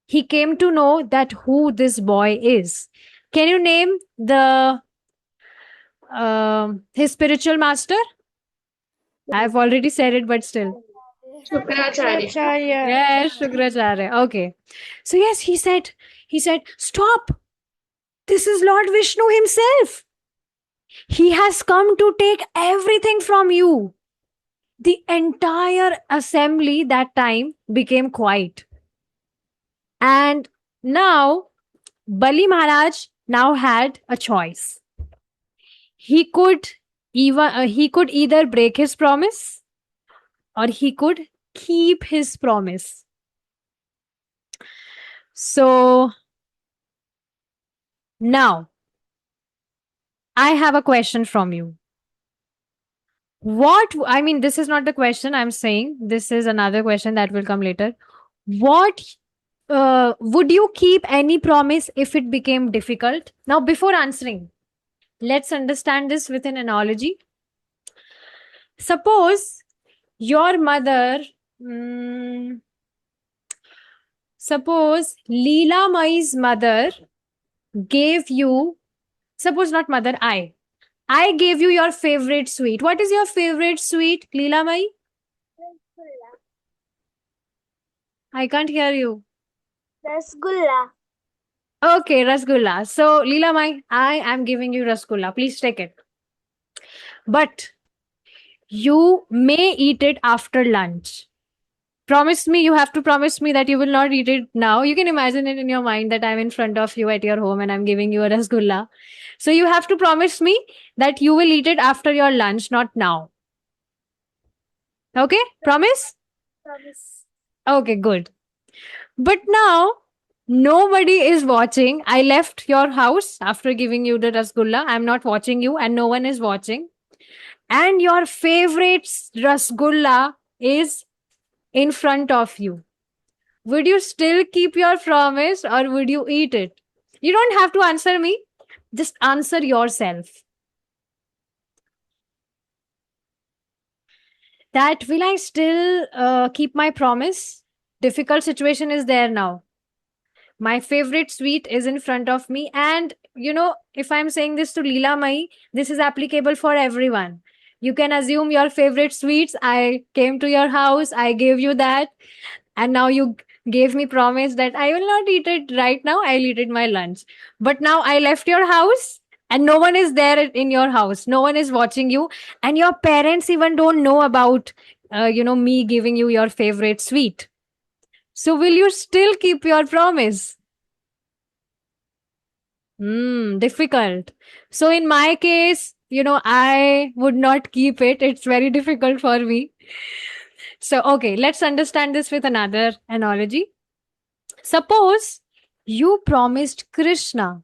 He came to know that who this boy is. Can you name the his spiritual master? I've already said it, but still. Shukracharya. Acharya. Yes, Shukracharya. Okay. So yes, he said, stop. This is Lord Vishnu himself. He has come to take everything from you. The entire assembly that time became quiet. And now Bali Maharaj now had a choice. He could either break his promise or he could keep his promise. So now I have a question from you. This is not the question I'm saying. This is another question that will come later. What would you keep any promise if it became difficult? Now, before answering, let's understand this with an analogy. Suppose your mother, suppose Leela Mai's mother gave you, suppose not mother, I gave you your favorite sweet. What is your favorite sweet, Leela Mai? I can't hear you. Rasgulla. Okay, Rasgulla. So, Leela Mai, I am giving you Rasgulla. Please take it. But you may eat it after lunch. Promise me, you have to promise me that you will not eat it now. You can imagine it in your mind that I'm in front of you at your home and I'm giving you a Rasgulla. So, you have to promise me that you will eat it after your lunch, not now. Okay? Promise? Promise. Okay, good. But now, nobody is watching. I left your house after giving you the Rasgulla. I'm not watching you, and no one is watching. And your favorite Rasgulla is in front of you. Would you still keep your promise or would you eat it? You don't have to answer me, just answer yourself. That will I still keep my promise? Difficult situation is there now. My favorite sweet is in front of me. And, if I'm saying this to Leela Mai, this is applicable for everyone. You can assume your favorite sweets. I came to your house, I gave you that. And now you gave me promise that I will not eat it right now. I'll eat it my lunch. But now I left your house and no one is there in your house. No one is watching you. And your parents even don't know about, me giving you your favorite sweet. So will you still keep your promise? Difficult. So in my case, I would not keep it. It's very difficult for me. So, okay, let's understand this with another analogy. Suppose you promised Krishna,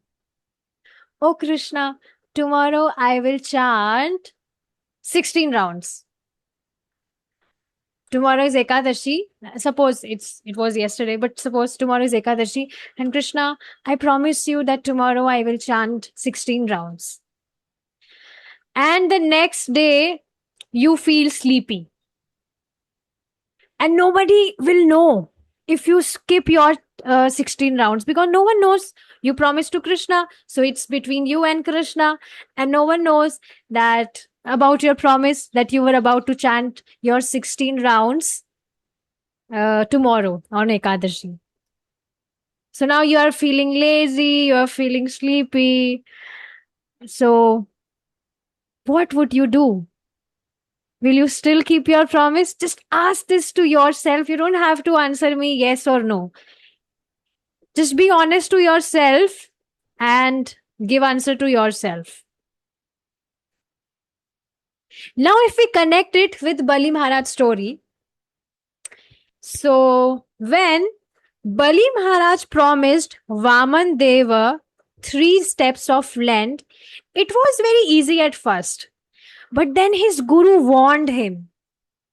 oh Krishna, tomorrow I will chant 16 rounds. Tomorrow is Ekadashi. Suppose it was yesterday, but suppose tomorrow is Ekadashi. And Krishna, I promise you that tomorrow I will chant 16 rounds. And the next day, you feel sleepy. And nobody will know if you skip your 16 rounds because no one knows you promised to Krishna. So it's between you and Krishna. And no one knows that about your promise that you were about to chant your 16 rounds tomorrow on Ekadashi. So now you are feeling lazy, you are feeling sleepy. So what would you do? Will you still keep your promise? Just ask this to yourself. You don't have to answer me yes or no. Just be honest to yourself and give answer to yourself. Now, if we connect it with Bali Maharaj's story, so when Bali Maharaj promised Vaman Deva 3 steps of land, it was very easy at first. But then his guru warned him,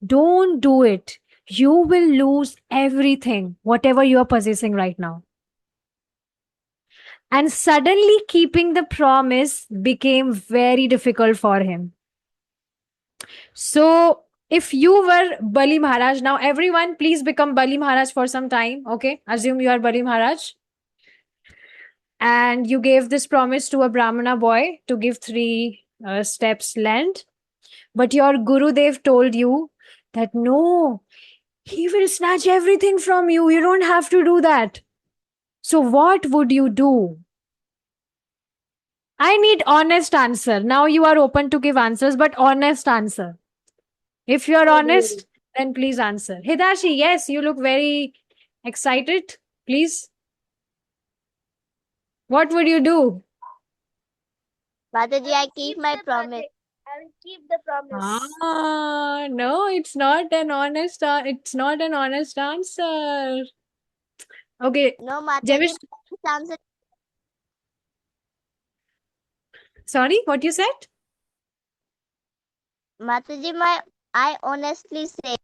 don't do it. You will lose everything, whatever you are possessing right now. And suddenly keeping the promise became very difficult for him. So if you were Bali Maharaj, now everyone please become Bali Maharaj for some time. Okay, assume you are Bali Maharaj and you gave this promise to a Brahmana boy to give 3 steps land. But your Gurudev told you that no, he will snatch everything from you. You don't have to do that. So what would you do? I need honest answer. Now you are open to give answers, but honest answer. If you are honest, then please answer. Hidashi, yes, you look very excited. Please. What would you do? Mataji, I keep my promise. I will keep the promise. No, it's not an honest. It's not an honest answer. Okay, No, Mataji, Javish. my answer. Sorry, what you said? Mataji, I honestly say.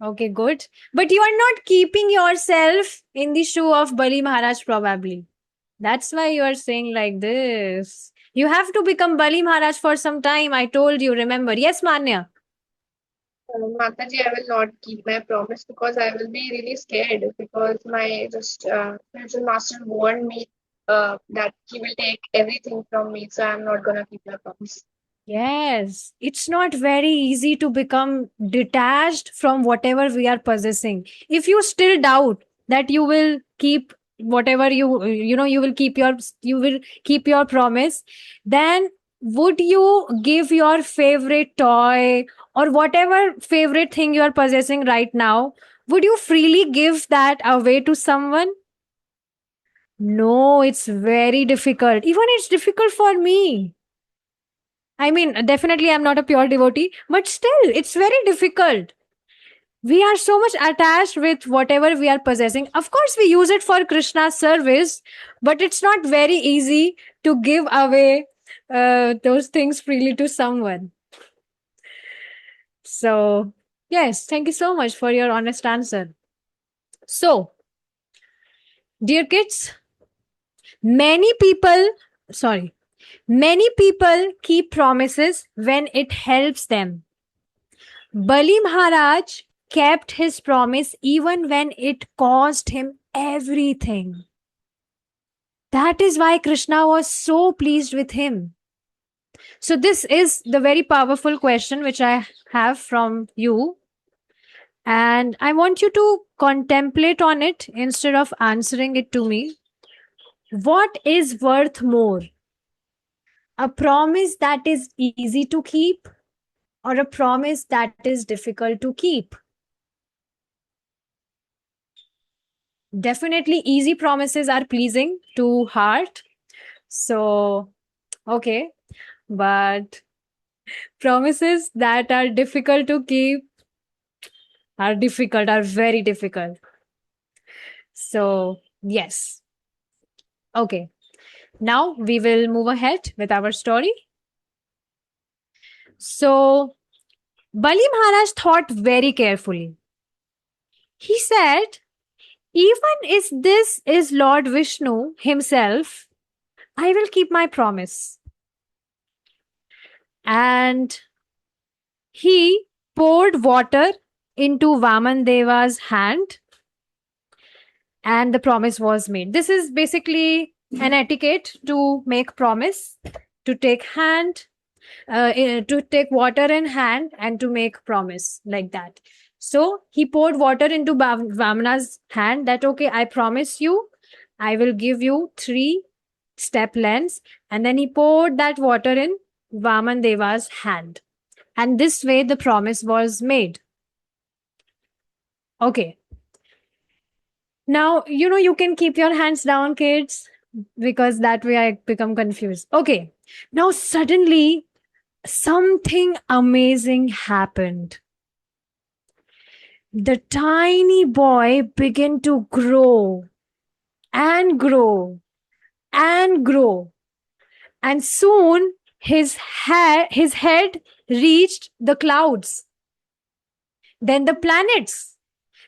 Okay, good. But you are not keeping yourself in the shoe of Bali Maharaj, probably. That's why you are saying like this. You have to become Bali Maharaj for some time. I told you, remember. Yes, Manya. Mataji, I will not keep my promise because I will be really scared because my spiritual master warned me that he will take everything from me. So I'm not gonna keep my promise. Yes, it's not very easy to become detached from whatever we are possessing. If you still doubt that you will keep whatever you will keep your promise, then would you give your favorite toy or whatever favorite thing you are possessing right now, would you freely give that away to someone? No, it's very difficult. Even it's difficult for me. I mean, definitely I'm not a pure devotee, but still, it's very difficult. We are so much attached with whatever we are possessing. Of course, we use it for Krishna's service, but it's not very easy to give away those things freely to someone. So, yes, thank you so much for your honest answer. So, dear kids, many people, sorry, many people keep promises when it helps them. Bali Maharaj kept his promise even when it cost him everything. That is why Krishna was so pleased with him. So, this is the very powerful question which I have from you. And I want you to contemplate on it instead of answering it to me. What is worth more? A promise that is easy to keep or a promise that is difficult to keep? Definitely easy promises are pleasing to heart. So, okay. But promises that are difficult to keep are very difficult. So, yes. Okay. Now we will move ahead with our story. So, Bali Maharaj thought very carefully. He said, even if this is Lord Vishnu himself, I will keep my promise. And he poured water into Vaman Deva's hand and the promise was made. This is basically an etiquette to make promise, to take to take water in hand and to make promise like that. So he poured water into Vamana's hand that, okay, I promise you, I will give you 3-step lengths. And then he poured that water in Vaman Deva's hand. And this way the promise was made. Okay. Now, you can keep your hands down, kids, because that way I become confused. Okay. Now, suddenly, something amazing happened. The tiny boy began to grow and grow and grow. And soon his head reached the clouds, then the planets,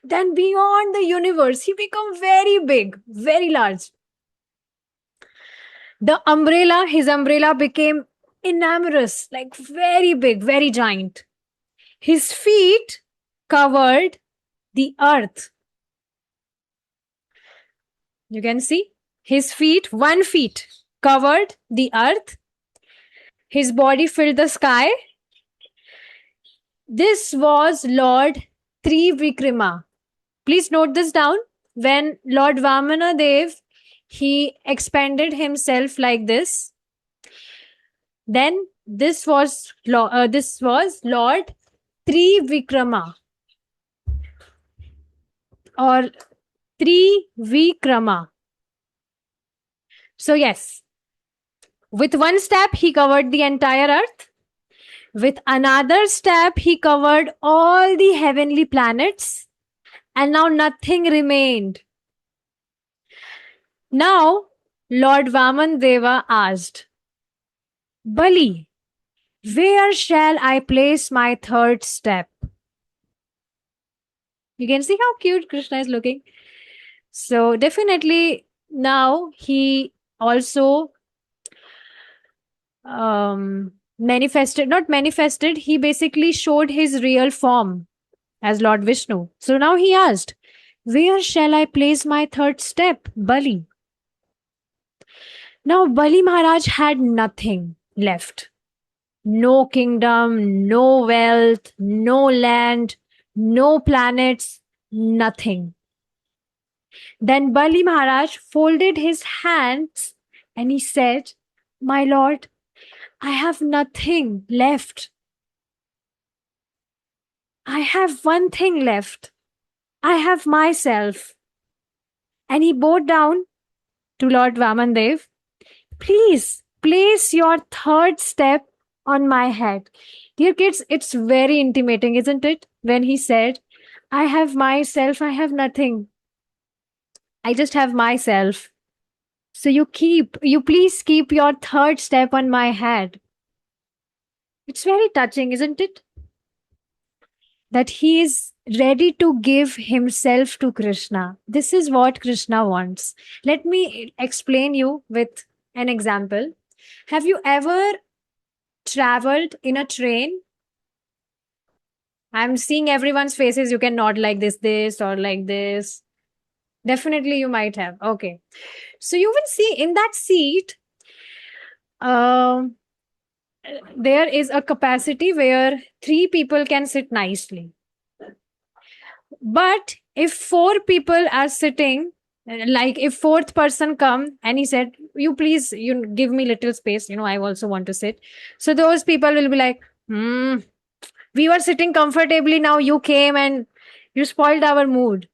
then beyond the universe. He became very big, very large. his umbrella became enormous, like very big, very giant. His feet covered the earth. You can see his feet, 1 feet covered the earth. His body filled the sky. This was Lord Trivikrama. Please note this down. When Lord Vamana Dev, he expanded himself like this, then this was Lord Trivikrama or Trivikrama. So yes, with one step he covered the entire earth. With another step he covered all the heavenly planets, and now nothing remained. Now Lord Vaman asked, Bali, where shall I place my third step? You can see how cute Krishna is looking. So definitely now he also he basically showed his real form as Lord Vishnu. So now he asked, where shall I place my third step, Bali? Now Bali Maharaj had nothing left. No kingdom, no wealth, no land, no planets, nothing. Then Bali Maharaj folded his hands and he said, My Lord, I have nothing left. I have one thing left. I have myself. And he bowed down to Lord Vamandev. Please place your third step on my head. Dear kids, it's very intimating, isn't it? When he said, I have myself, I have nothing. I just have myself. So you please keep your third step on my head. It's very touching, isn't it? That he is ready to give himself to Krishna. This is what Krishna wants. Let me explain you with an example. Have you ever traveled in a train? I'm seeing everyone's faces. You can nod like this, or like this. Definitely you might have. Okay. So you will see in that seat, there is a capacity where 3 people can sit nicely. But if 4 people are sitting, like if 4th person come and he said, you please, you give me little space, I also want to sit. So those people will be like, we were sitting comfortably, now you came and you spoiled our mood.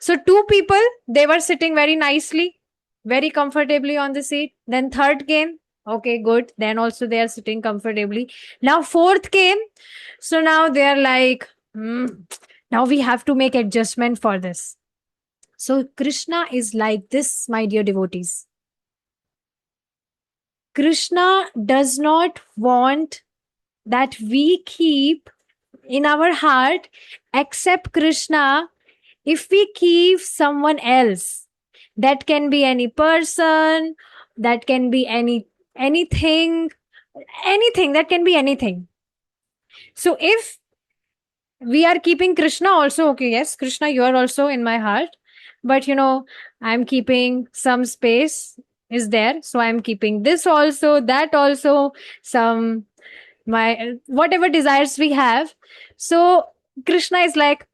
So 2 people, they were sitting very nicely, very comfortably on the seat. Then 3rd came. Okay, good. Then also they are sitting comfortably. Now 4th came. So now they are like, now we have to make adjustment for this. So Krishna is like this, my dear devotees. Krishna does not want that we keep in our heart except Krishna. If we keep someone else, that can be any person, that can be anything, that can be anything. So if we are keeping Krishna also, okay, yes, Krishna, you are also in my heart, but I'm keeping some space is there, so I'm keeping this also, that also, some my whatever desires we have. So Krishna is like,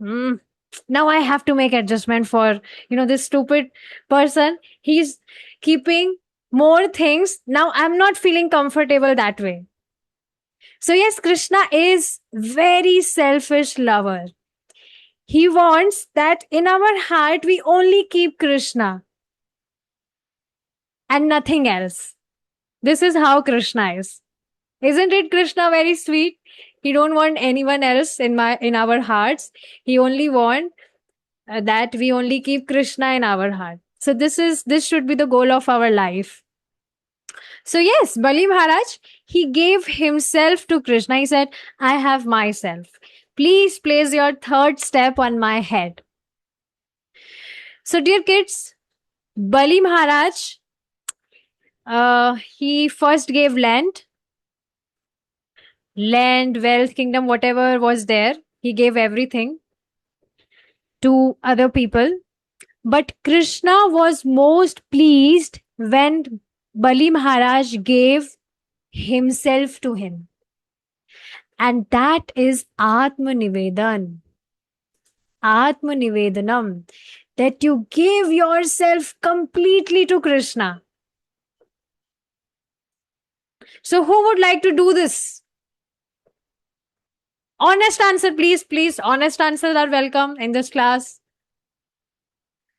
now I have to make adjustment for this stupid person. He's keeping more things. Now I'm not feeling comfortable that way. So yes, Krishna is very selfish lover. He wants that in our heart we only keep Krishna and nothing else. This is how Krishna is. Isn't it, Krishna, very sweet? He don't want anyone else in our hearts. He only want that we only keep Krishna in our heart. So this should be the goal of our life. So yes, Bali Maharaj, he gave himself to Krishna. He said, I have myself. Please place your third step on my head. So dear kids, Bali Maharaj He first gave land, wealth, kingdom, whatever was there. He gave everything to other people. But Krishna was most pleased when Bali Maharaj gave himself to him. And that is Atma Nivedan. Atma Nivedanam. That you give yourself completely to Krishna. So, who would like to do this? Honest answer, please. Please, honest answers are welcome in this class.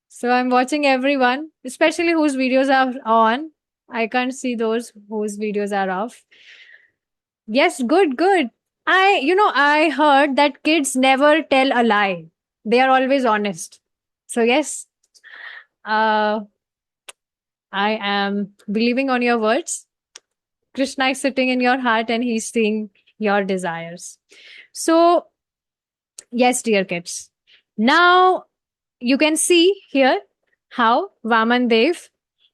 So, I'm watching everyone, especially whose videos are on. I can't see those whose videos are off. Yes, good, good. I heard that kids never tell a lie. They are always honest. So, yes, I am believing on your words. Krishna is sitting in your heart and he's seeing your desires. So, yes, dear kids. Now you can see here how Vaman Dev,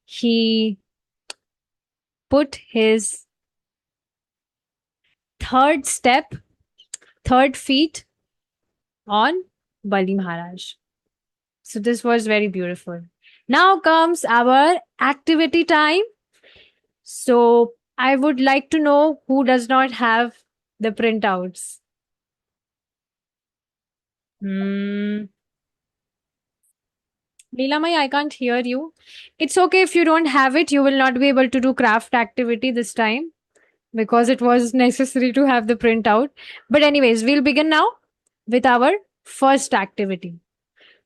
he put his third feet on Bali Maharaj. So this was very beautiful. Now comes our activity time. So I would like to know who does not have the printouts. Leelamai, I can't hear you. It's okay if you don't have it. You will not be able to do craft activity this time because it was necessary to have the printout. But anyways, we'll begin now with our first activity.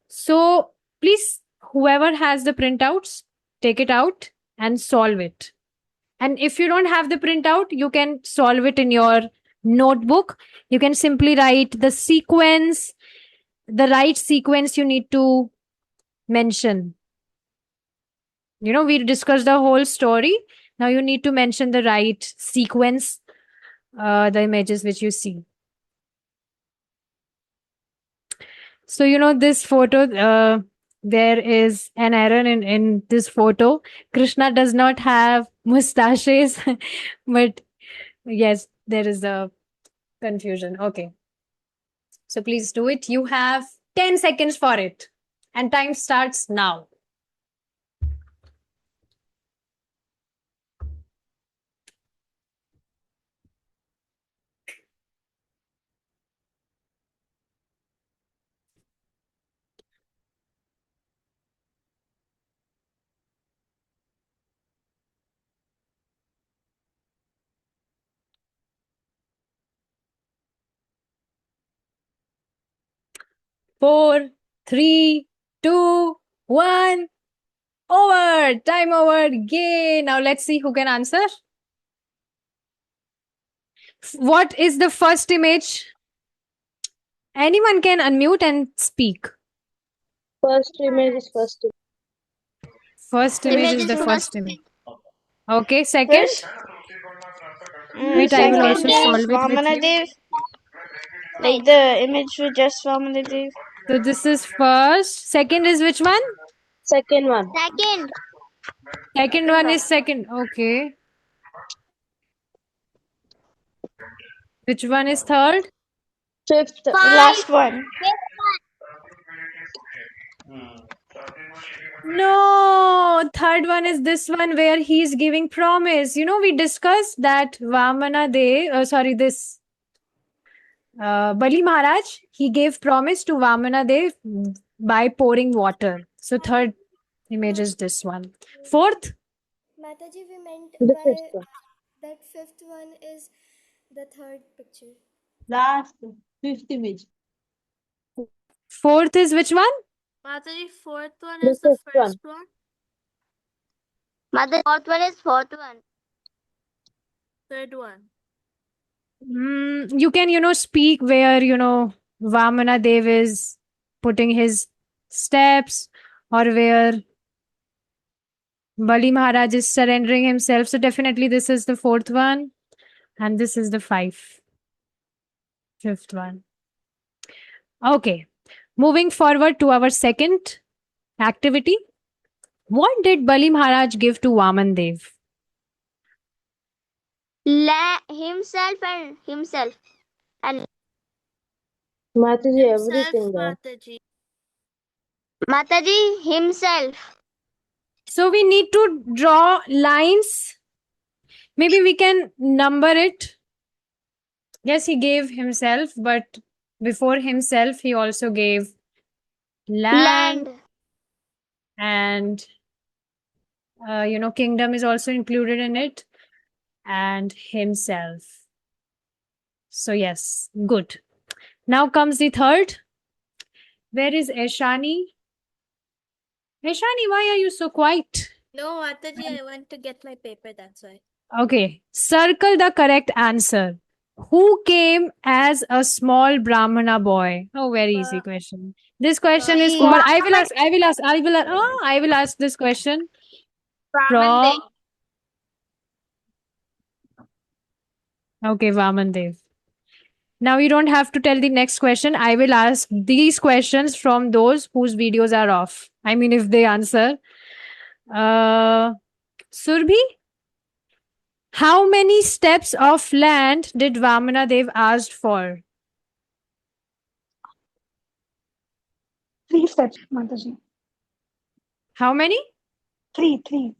So please, whoever has the printouts, take it out and solve it. And if you don't have the printout, you can solve it in your notebook. You can simply write the sequence, the right sequence you need to mention. You know, we discussed the whole story. Now you need to mention the right sequence, the images which you see. So, you know, this photo, there is an error in this photo. Krishna does not have mustaches, but yes, there is a confusion. Okay. So please do it. You have 10 seconds for it. And time starts now. Four, three, two, one. Over. Time over. Yay. Now let's see who can answer. What is the first image? Anyone can unmute and speak. First image is first image. First image is the first image. Okay, second. First, Wait, I will also second solve is it with you. Vamanadev. Like the image with just Vamanadev. So this is first. Second is which one? Second one. Second. Second one is second. Okay. Which one is third? Fifth. The last one. No, third one is this one where he's giving promise. You know, we discussed that Bali Maharaj, he gave promise to Vamana Dev by pouring water. So third image is this one. Fourth? Mataji, we meant The by fifth one. that fifth one is the third picture. Last, fifth image. Fourth is which one? Mataji, fourth one The is the fifth one. first one. Mother, fourth one is fourth one. Third one. You can, speak where, Vamana Dev is putting his steps or where Bali Maharaj is surrendering himself. So definitely this is the fourth one and this is the fifth one. Okay. Moving forward to our second activity. What did Bali Maharaj give to Vaman Dev? himself and Mataji, Himself, everything there. Mataji. Mataji himself. So we need to draw lines. Maybe we can number it. Yes, he gave himself, but before himself, he also gave land, and kingdom is also included in it, and himself. So yes, good. Now comes the third. Where is Eshani? Eshani, why are you so quiet? No, Mataji, I went to get my paper, that's why. Okay, circle the correct answer. Who came as a small Brahmana boy? Oh, very easy question. This question is for I will ask this question from okay, Vaman Dev. Now you don't have to tell the next question. I will ask these questions from those whose videos are off. I mean, if they answer. Surbhi, how many steps of land did Vamana Dev asked for? 3 steps, Mataji. How many? 3.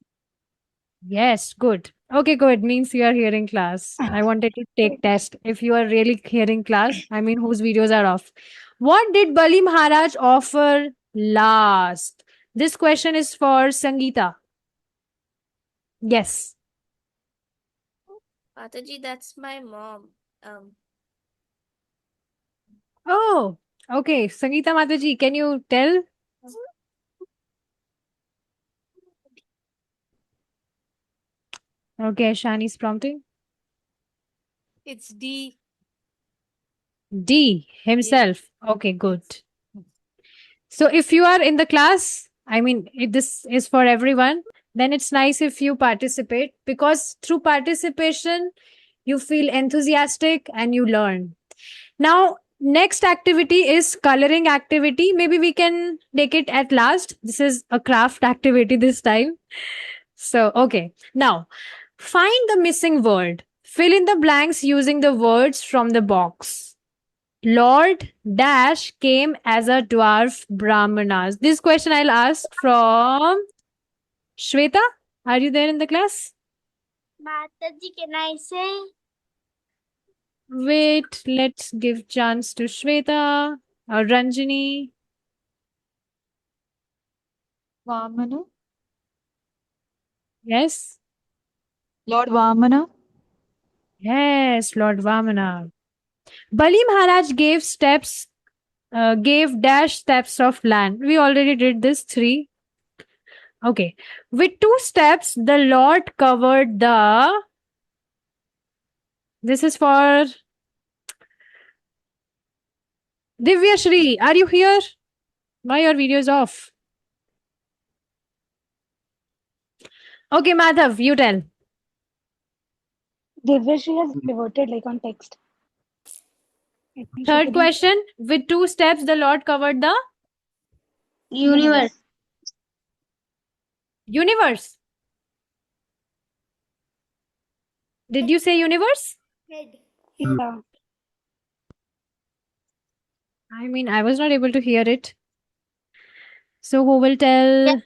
Yes, good. Okay, good. Means you are hearing class. I wanted to take test. If you are really hearing class, I mean, whose videos are off. What did Bali Maharaj offer last? This question is for Sangeeta. Yes. Mataji, that's my mom. Oh, okay. Sangeeta Mataji, can you tell? Okay, Shani's prompting. It's D. D, himself. Okay, good. So if you are in the class, I mean, if this is for everyone, then it's nice if you participate, because through participation, you feel enthusiastic and you learn. Now, next activity is coloring activity. Maybe we can take it at last. This is a craft activity this time. So, okay. Now, find the missing word. Fill in the blanks using the words from the box. Lord Dash came as a dwarf Brahmanas. This question I'll ask from Shweta. Are you there in the class? Mataji, can I say? Wait, let's give chance to Shweta or Ranjini. Vamana. Yes? Lord Vamana. Yes, Lord Vamana. Bali Maharaj gave dash steps of land. We already did this 3. Okay. With 2 steps, the Lord covered the. This is for Divya Shri. Are you here? Why your video is off? Okay, Madhav, you tell. Divyashri has pivoted like on text. I think she Third couldn't- question. With 2 steps, the Lord covered the Universe. universe. Did you say universe? Head. Yeah. I mean, I was not able to hear it. So who will tell?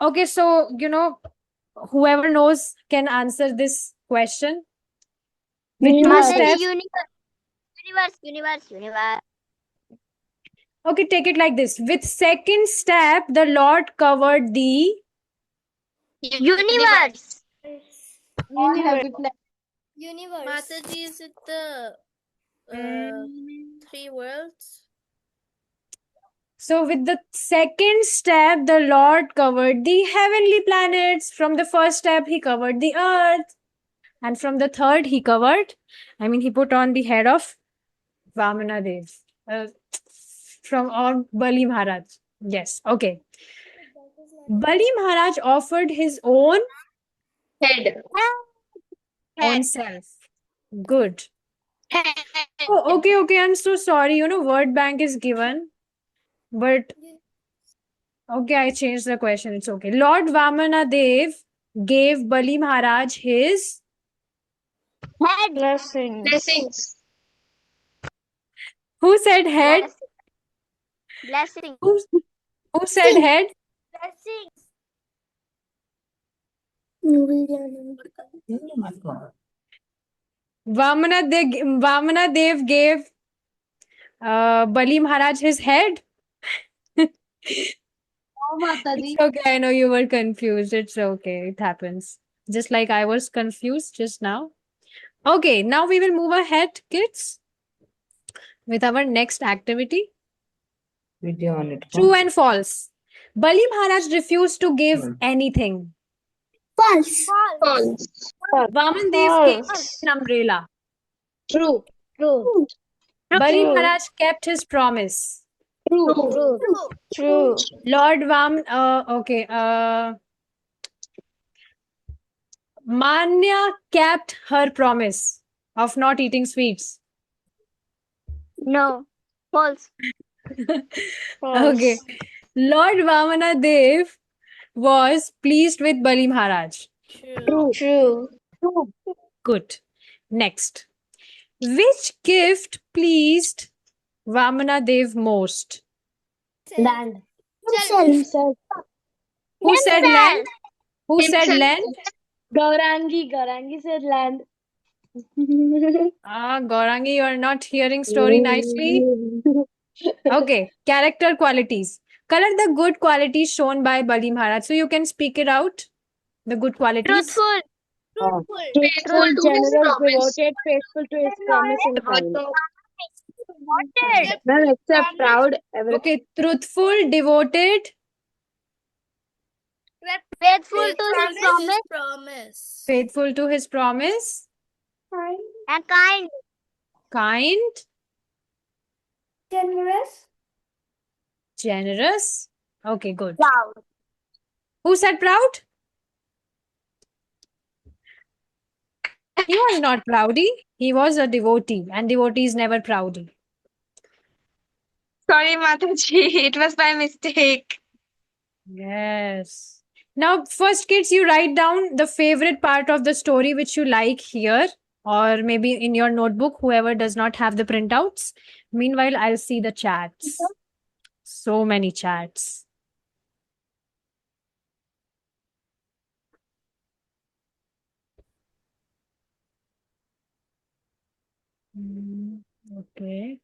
Okay, so, whoever knows can answer this question. With 2 Mataji, steps. universe. Okay, take it like this. With second step, the Lord covered the Universe. Universe. Mataji, is it the 3 worlds? So with the second step, the Lord covered the heavenly planets. From the first step, he covered the earth. And from the third, he put on the head of Vamana Dev. From Bali Maharaj. Yes, okay. Bali Maharaj offered his own Head. self. Good. Oh, okay. I'm so sorry. Word bank is given. But okay, I changed the question. It's okay. Lord Vamana Dev gave Bali Maharaj his Head. Blessings. Blessings. who said head? Blessing. Who said head? Blessings. Vamana Dev gave Bali Maharaj his head. It's okay. I know you were confused. It's okay. It happens. Just like I was confused just now. Okay, now we will move ahead, kids, with our next activity. True and false. Bali Maharaj refused to give anything. False. False. Vaman Dev gave False. an umbrella. True. True. Bali True. Maharaj kept his promise. True. True. True. True. Lord Vam, Manya kept her promise of not eating sweets. No. False. False. Okay. Lord Vamana Dev was pleased with Bali Maharaj. True. True. Good. Next. Which gift pleased Vamana Dev most? Land. Himself. Who said land? Who said Himself. land? Gaurangi said land. Gaurangi, you are not hearing story nicely. Okay. Character qualities. Color the good qualities shown by Bali Maharaj. So you can speak it out. The good qualities. Truthful. Faithful to his promise. faithful to his promise and kind. Wanted. Then except proud, Okay. Truthful, devoted, Faithful to his promise promise. faithful to his promise, and kind. kind, Generous. generous. Okay, good. Proud. Who said proud? He was not proudy. He was a devotee, and devotee is never proudy. Sorry, Mataji. It was by mistake. Yes. Now, first, kids, you write down the favorite part of the story which you like here, or maybe in your notebook, whoever does not have the printouts. Meanwhile, I'll see the chats. So many chats. Okay.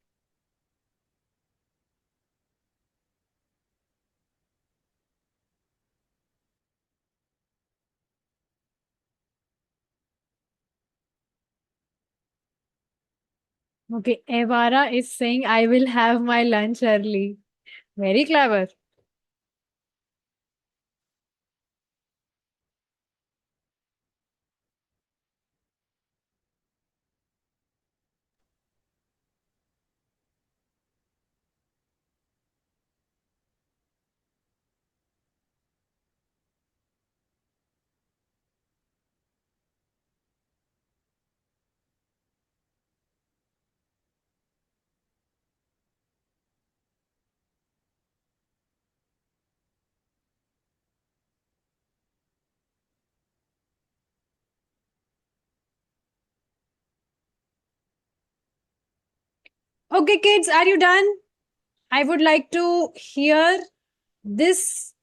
Okay, Evara is saying, I will have my lunch early. Very clever. Okay, kids, are you done? I would like to hear this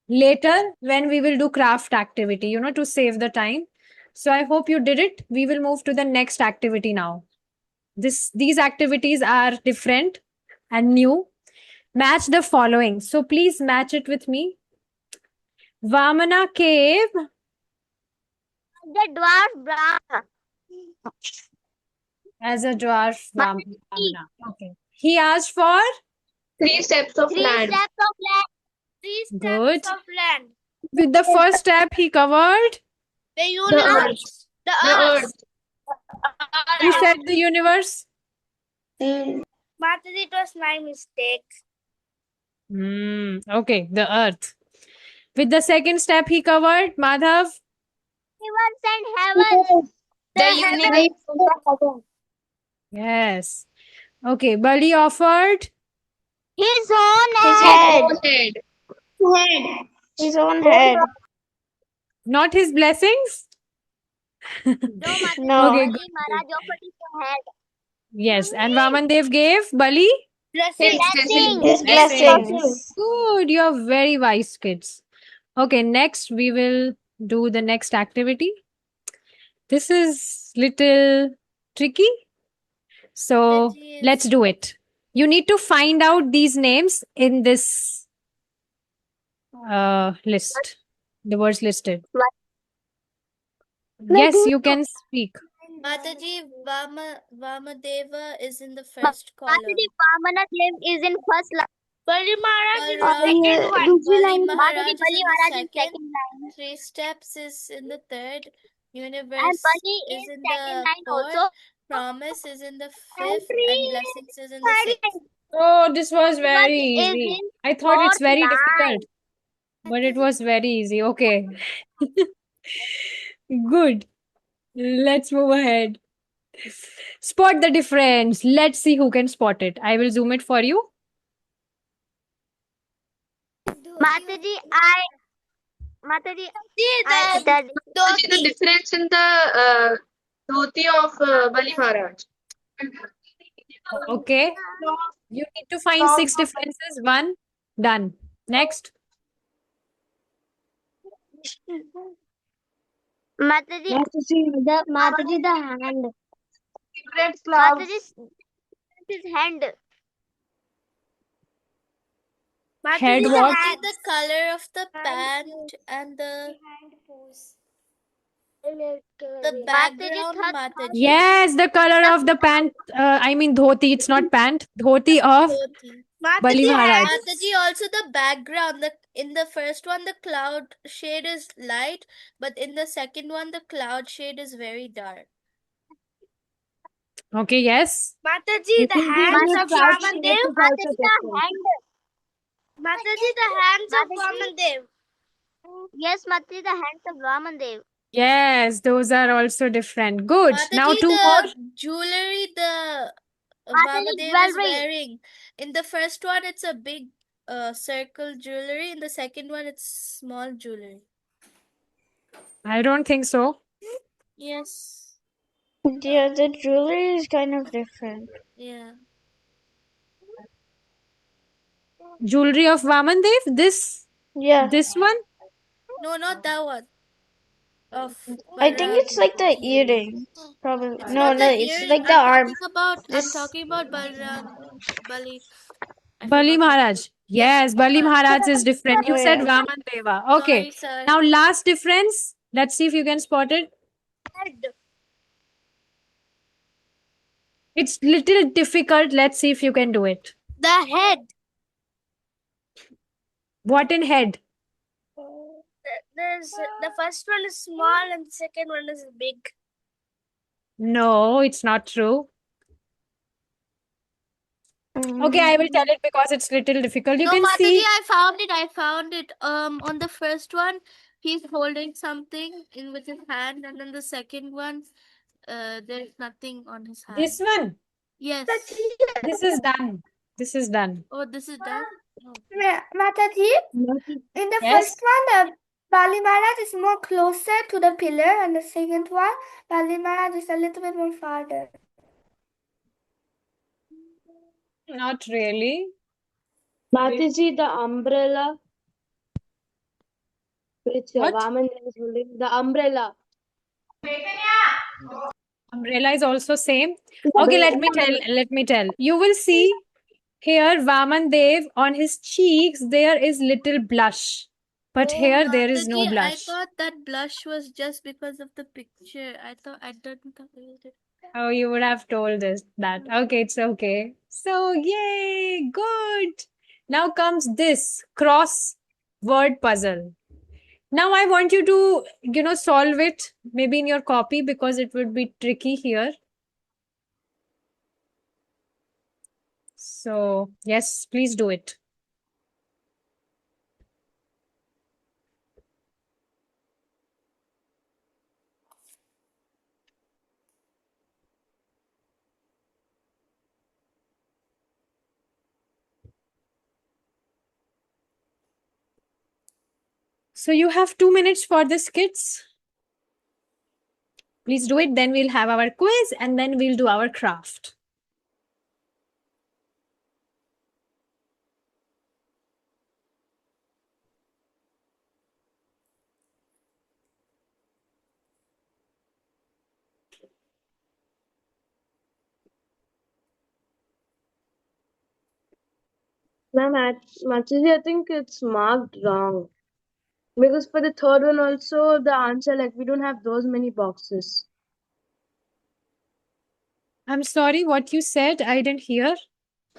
later when we will do craft activity, to save the time. So I hope you did it. We will move to the next activity now. These activities are different and new. Match the following. So please match it with me. Vamana cave. The dwarf Brahma. As a dwarf, Vamana. Okay. He asked for 3 steps of 3 land. steps of land. 3 steps Good. of land. With the first step, he covered. The The universe. earth. The The earth. earth. Who said the universe? Mataji, it was my mistake. Okay, the earth. With the second step, he covered Madhav. Heavens and heavens. The universe. Yes. Okay, Bali offered. His own His head. own head. His own head. Not his blessings? No, Mataji, No. Okay, Bali good. Maharaj offered his head. Yes, and Vaman Dev gave Bali? His blessing. His Blessings. blessings. Good, you're very wise kids. Okay, next we will do the next activity. This is little tricky, so Mataji let's is do it. You need to find out these names in this list, the words listed. Yes, you can speak. Mataji Vamadeva is in the first column. Mataji, Vamana Dev is in first line. Bali Maharaj is in Balram, second one. Bali Mataji, Maharaj is Bali in the Maharaj is second. second line. Three steps is in the third. And Universe Bali is is in second the line fourth. also. Promise is in the And fifth, and blessings is in the third sixth. line. Oh, this was very Is easy. in I thought it's fourth very line. difficult, but it was very easy. Okay. Good. Let's move ahead. Spot the difference. Let's see who can spot it. I will zoom it for you. Mataji, Mataji, Mataji, the difference in the dhoti of Bali Maharaj. Okay. You need to find 6 differences. 1. Done. Next. Mataji, Mataji, the hand. Different clouds. Mataji's his hand. Head Mataji, what? Mataji, the color of the pant and the background, Mataji. Yes, the color of the pant. I mean dhoti. It's not pant. Dhoti of Dhoti. Bali Maharaj. Mataji, also the background. In the first one, the cloud shade is light, but in the second one, the cloud shade is very dark. Okay, yes. Mataji, the hands of Vamandev. Mataji, the hand. Mataji, the hands of Vamandev. Yes, Mataji, the hands of Vamandev. Yes, those are also different. Good. Now Mataji, 2 the more. jewelry the Mataji, Vamadev is jewelry. wearing. In the first one, it's a big circle jewelry. In the second one, it's small jewelry. I don't think so. Yes. Yeah, the jewelry is kind of different. Yeah. Jewelry of Vaman Dev. This Yeah. one. No, not that one. Of I think Balram. it's like the earring. Probably. It's No, not no, the it's earring. like the I'm arm. I'm talking about Balram. Bali. I Bali forgot. Maharaj. Yes, Bali Maharaj is different. You Oh, said yeah. Vaman Deva. Okay. Sorry. Now last difference. Let's see if you can spot it. It's little difficult. Let's see if you can do it. The head. What in head? There's the first one is small and the second one is big. No, it's not true. Okay, I will tell it because it's little difficult. You No, can Mataji, see. I found it. On the first one, he's holding something in with his hand, and then the second one, there's nothing on his hand. This one. Yes. This is done. This is done. Oh, this is done. Oh. Mataji, in the Yes. first one, Bali Maharaj is more closer to the pillar, and the second one, Bali Maharaj is a little bit more farther. Not really. Mataji, the umbrella. Which What? Vaman is holding. The umbrella. Umbrella is also same. Okay, let me tell. You will see here Vaman Dev on his cheeks there is little blush. But Oh, here there is no Mataji, I blush. thought that blush was just because of the picture. I didn't think it. Oh, you would have told us that. Okay, it's okay. So, yay, good. Now comes this cross word puzzle. Now I want you to, solve it maybe in your copy because it would be tricky here. So, yes, please do it. So you have 2 minutes for this, kids. Please do it. Then we'll have our quiz and then we'll do our craft. Ma'am, actually, I think it's marked wrong. Because for the third one also, the answer, like, we don't have those many boxes. I'm sorry, what you said, I didn't hear.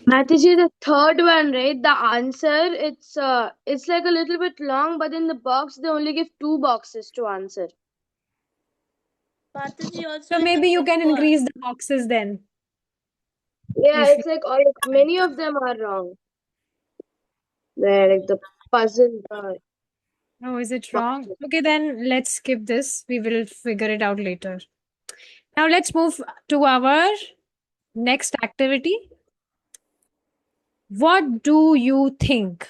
Mataji, the third one, right? The answer, it's like a little bit long, but in the box, they only give 2 boxes to answer. Mataji, also So in maybe the you can fifth one. increase the boxes then. Yeah, If it's like all, many of them are wrong. They're like the puzzle. Oh, is it wrong? Okay, then let's skip this. We will figure it out later. Now let's move to our next activity. What do you think?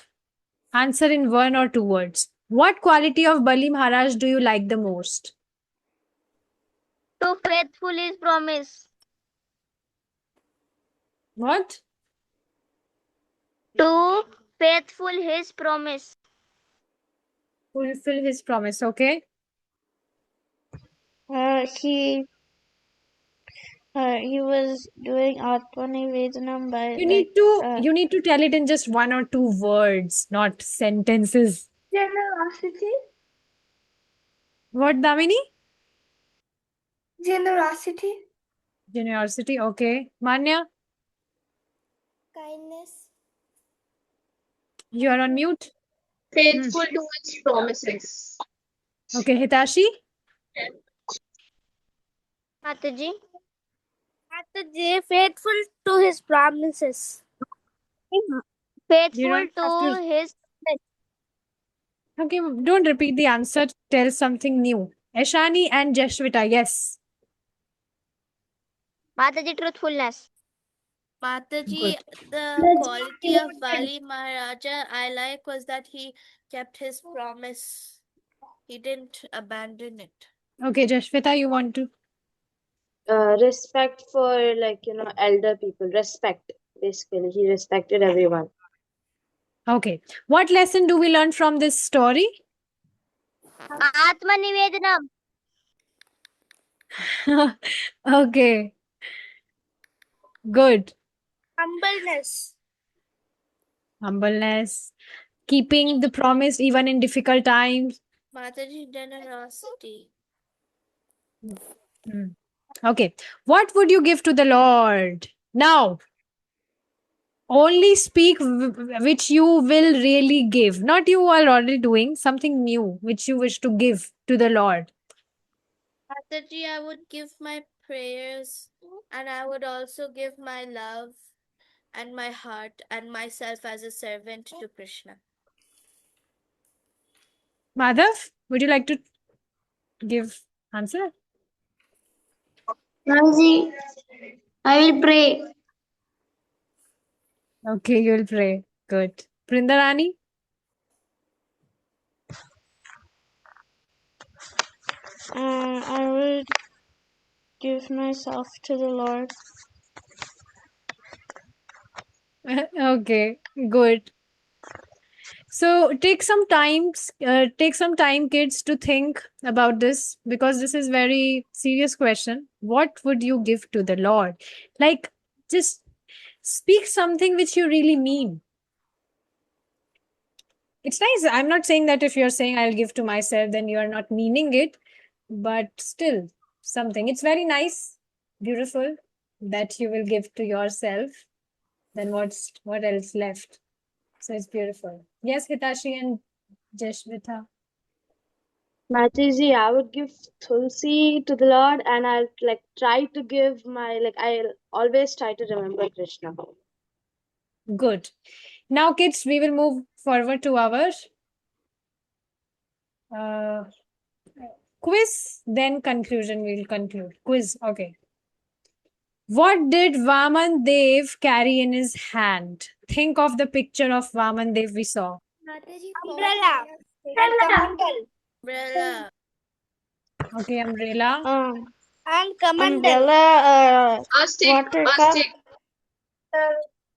Answer in 1 or 2 words. What quality of Bali Maharaj do you like the most? To faithful his promise. What? To faithful his promise. Fulfill his promise, okay? He was doing Atma Nivedanam by You need to tell it in just 1 or 2 words, not sentences. Generosity. What, Damini? Generosity. Generosity, okay. Manya, kindness. you are on mute. Faithful to his promises. Okay, Hitashi? Mataji. Mataji, faithful to his promises. You Faithful don't have to his. Okay, don't repeat the answer. Tell something new. Eshani and Jashvita, yes. Mataji, truthfulness. Mataji, Good. the quality of Bali Maharaja I like was that he kept his promise. He didn't abandon it. Okay, Jashvita, you want to? Respect for, like, elder people. Respect, basically. He respected everyone. Okay. What lesson do we learn from this story? Atma Nivedanam. Okay. Good. Humbleness. Humbleness. Keeping the promise even in difficult times. Mataji, generosity. Okay. What would you give to the Lord? Now, only speak which you will really give. Not you are already doing something new which you wish to give to the Lord. Mataji, I would give my prayers and I would also give my love and my heart and myself as a servant to Krishna. Madhav, would you like to give answer? Ma'amji, I will pray. Okay, you will pray. Good. Brindarani? I would give myself to the Lord. Okay, good. So take some time, kids, to think about this because this is very serious question. What would you give to the Lord? Like, just speak something which you really mean. It's nice. I'm not saying that if you're saying I'll give to myself, then you are not meaning it, but still something. It's very nice, beautiful that you will give to yourself. Then what else left? So it's beautiful. Yes, Hitashi and Jashvita. Mataji, I would give Tulsi to the Lord, and I'll like try to give I'll always try to remember Krishna. Good. Now, kids, we will move forward to our quiz, then conclusion. We'll conclude. Quiz, okay. What did Vaman Dev carry in his hand? Think of the picture of Vaman Dev we saw. Umbrella. Kamandal. Umbrella. Okay, umbrella. And Kamandal. Umbrella, A stick. water A cup. stick.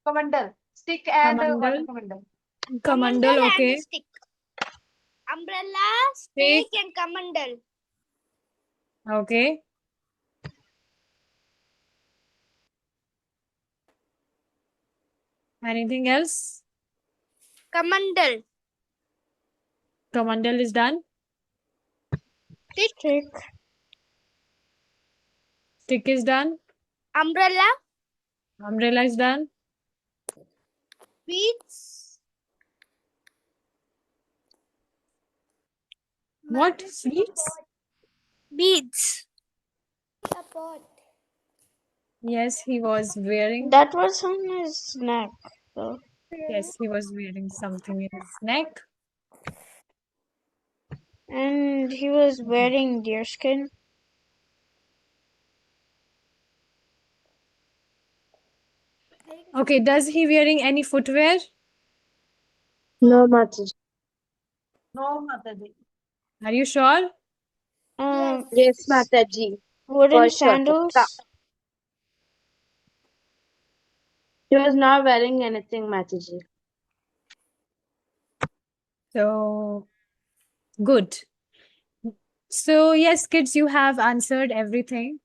Kamandal. Stick and Kamandal. water kamandal. Kamandal, and okay. stick. Umbrella, Stick. stick, and Kamandal. Okay. Anything else? Kamandal. Kamandal is done. Stick. Stick is done. Umbrella. Umbrella is done. Beads. What? Sweets? Beads. Yes, he was wearing. That was on his neck, though. Yes, he was wearing something in his neck. And he was wearing deerskin. Okay, does he wearing any footwear? No, Mataji. No, Mataji. Are you sure? Yes, Mataji. Wooden For sure. sandals. He was not wearing anything, Mataji. So, good. So, yes, kids, you have answered everything.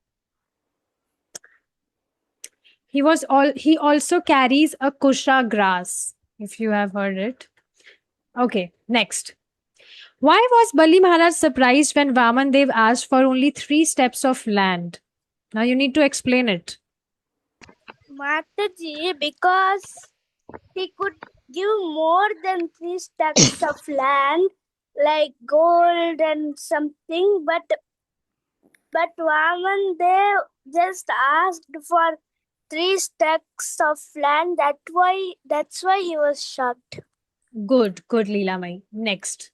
He also carries a kusha grass, if you have heard it. Okay, next. Why was Bali Maharaj surprised when Vaman Dev asked for only 3 steps of land? Now you need to explain it. Mataji, because he could give more than 3 stacks of land, like gold and something, but Vaman Dev just asked for 3 stacks of land. That's why he was shocked. Good, Leelamai. Next.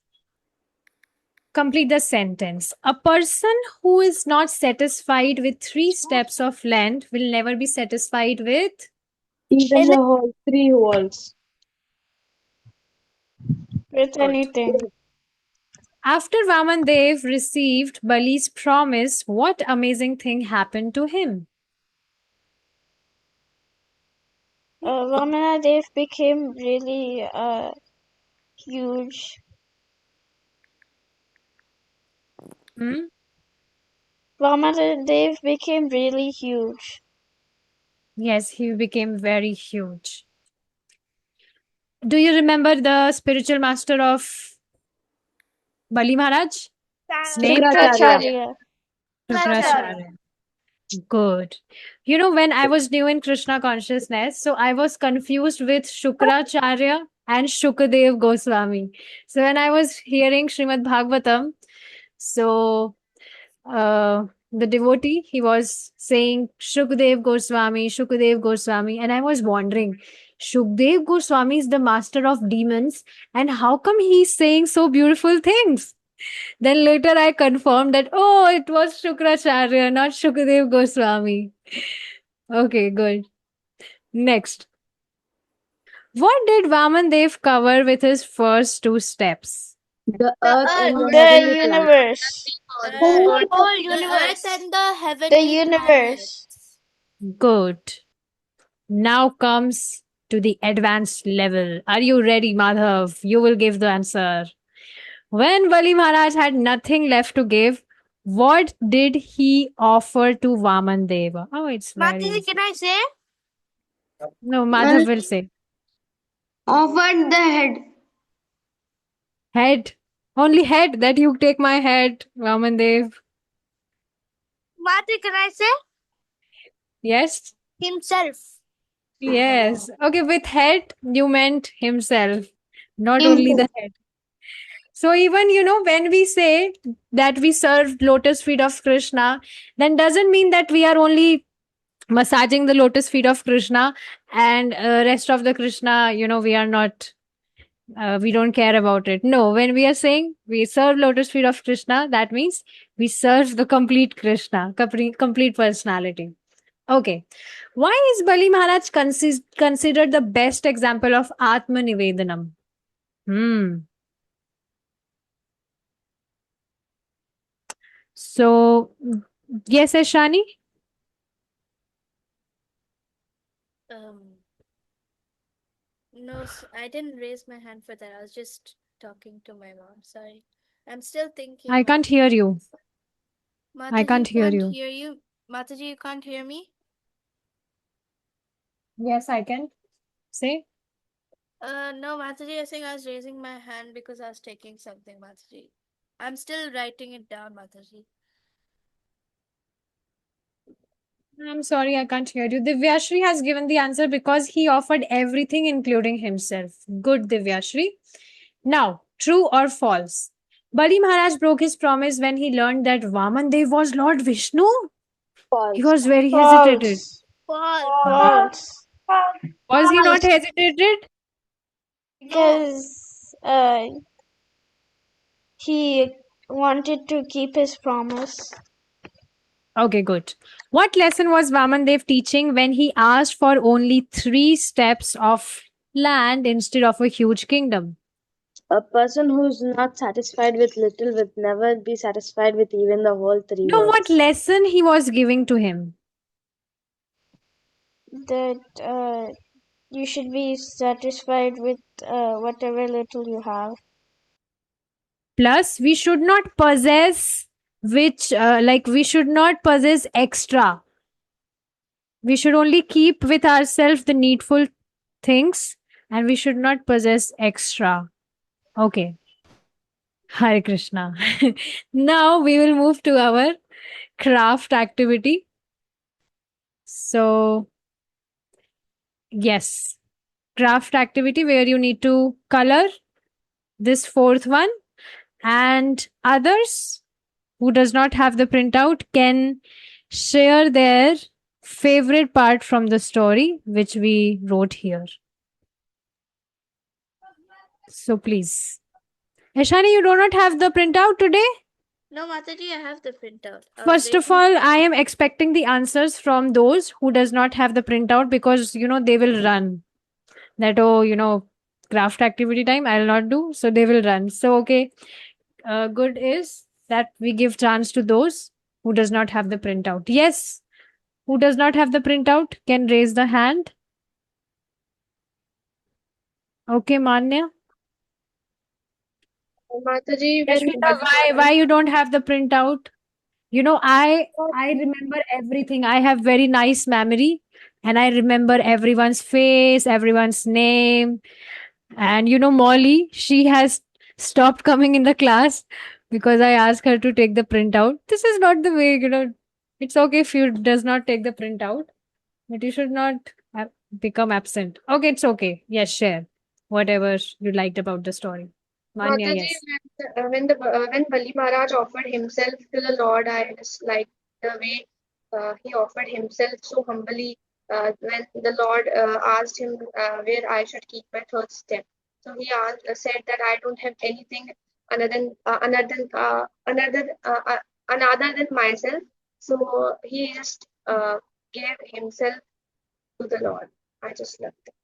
Complete the sentence. A person who is not satisfied with 3 steps of land will never be satisfied with Even the whole 3 walls. With anything. After Vaman Dev received Bali's promise, what amazing thing happened to him? Vamana Dev became really huge. Vamana Dev became really huge. Yes, he became very huge. Do you remember the spiritual master of Bali Maharaj? Name? Shukracharya. Shukracharya. Good. You know, when I was new in Krishna consciousness, so I was confused with Shukracharya and Shukadev Goswami. So when I was hearing Srimad Bhagavatam, so the devotee, he was saying Shukadev Goswami, and I was wondering, Shukadev Goswami is the master of demons, and how come he's saying so beautiful things? Then later I confirmed that, oh, it was Shukracharya, not Shukadev Goswami. Okay, good. Next. What did Vaman Dev cover with his first 2 steps? The earth and the The heavenly planets. universe. Whole The universe. earth and the heavenly The universe. Good. Now comes to the advanced level. Are you ready, Madhav? You will give the answer. When Bali Maharaj had nothing left to give, what did he offer to Vaman Deva? Oh, it's very Mataji, easy. can I say? No, Madhav will say. Offered the head. Head. Only head, that you take my head, Vaman Dev. Mataji, can I say? Yes? Himself. Yes. Okay, with head, you meant himself, not only the head. So even, when we say that we serve lotus feet of Krishna, then doesn't mean that we are only massaging the lotus feet of Krishna and rest of the Krishna, we are not, we don't care about it. No, when we are saying we serve lotus feet of Krishna, that means we serve the complete Krishna, complete personality. Okay. Why is Bali Maharaj considered the best example of Atma Nivedanam? So, yes, Ashani? No, I didn't raise my hand for that. I was just talking to my mom. Sorry. I'm still thinking. I can't hear you. I Mataji, can't hear can't you. hear you. Mataji, you can't hear me? Yes, I can. Say. No, Mataji, I think I was raising my hand because I was taking something, Mataji. I'm still writing it down, Mataji. I'm sorry, I can't hear you. Divyashri has given the answer because he offered everything, including himself. Good, Divyashri. Now, true or false? Bali Maharaj broke his promise when he learned that Vaman Dev was Lord Vishnu. He False. was very hesitated. False. False. Was he not hesitated? Because he wanted to keep his promise. Okay, good. What lesson was Vaman Dev teaching when he asked for only 3 steps of land instead of a huge kingdom? A person who's not satisfied with little will never be satisfied with even the whole 3 No, what worlds. lesson he was giving to him? That you should be satisfied with whatever little you have. Plus, we should not possess we should not possess extra. We should only keep with ourselves the needful things and we should not possess extra. Okay. Hare Krishna. Now we will move to our craft activity. So, yes, craft activity where you need to color this 4th one, and others who does not have the printout can share their favorite part from the story which we wrote here. So please. Ashani, you do not have the printout today? No, Mataji, I have the printout. First of all, I am expecting the answers from those who does not have the printout because, they will run. That, craft activity time, I'll not do. So they will run. So, okay. Good is that we give chance to those who does not have the printout. Yes. Who does not have the printout can raise the hand. Okay, Manya. Mataji, Yashvita, why you don't have the printout? I remember everything. I have very nice memory and I remember everyone's face, everyone's name. And Molly, she has stopped coming in the class because I asked her to take the printout. This is not the way, it's okay if you does not take the printout, but you should not become absent. Okay, it's okay. Yes, share whatever you liked about the story. Manya, Mataji, yes. when Bali Maharaj offered himself to the Lord, I just like the way he offered himself so humbly. When the Lord asked him where I should keep my 3rd step, so he said that I don't have anything another than myself. So he just gave himself to the Lord. I just loved it.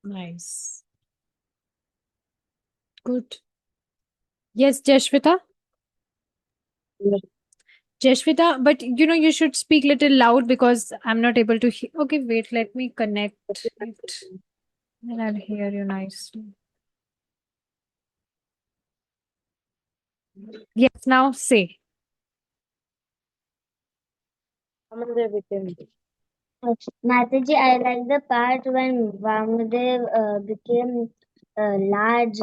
Nice. Good. Yes, Jashvita? Jashvita, but you should speak little loud because I'm not able to hear. Okay, wait, let me connect it. Then I'll hear you nicely. Yes, now say. Mataji, I like the part when Vamadev became large.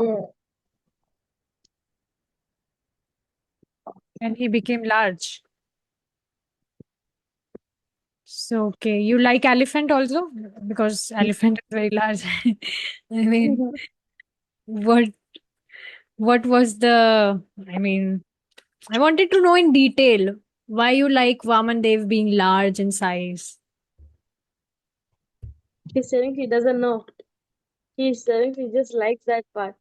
And he became large. So, okay, you like elephant also? Because elephant is very large. I mean, what was I wanted to know in detail why you like Vaman Dev being large in size. He's saying he doesn't know. He's saying he just likes that part.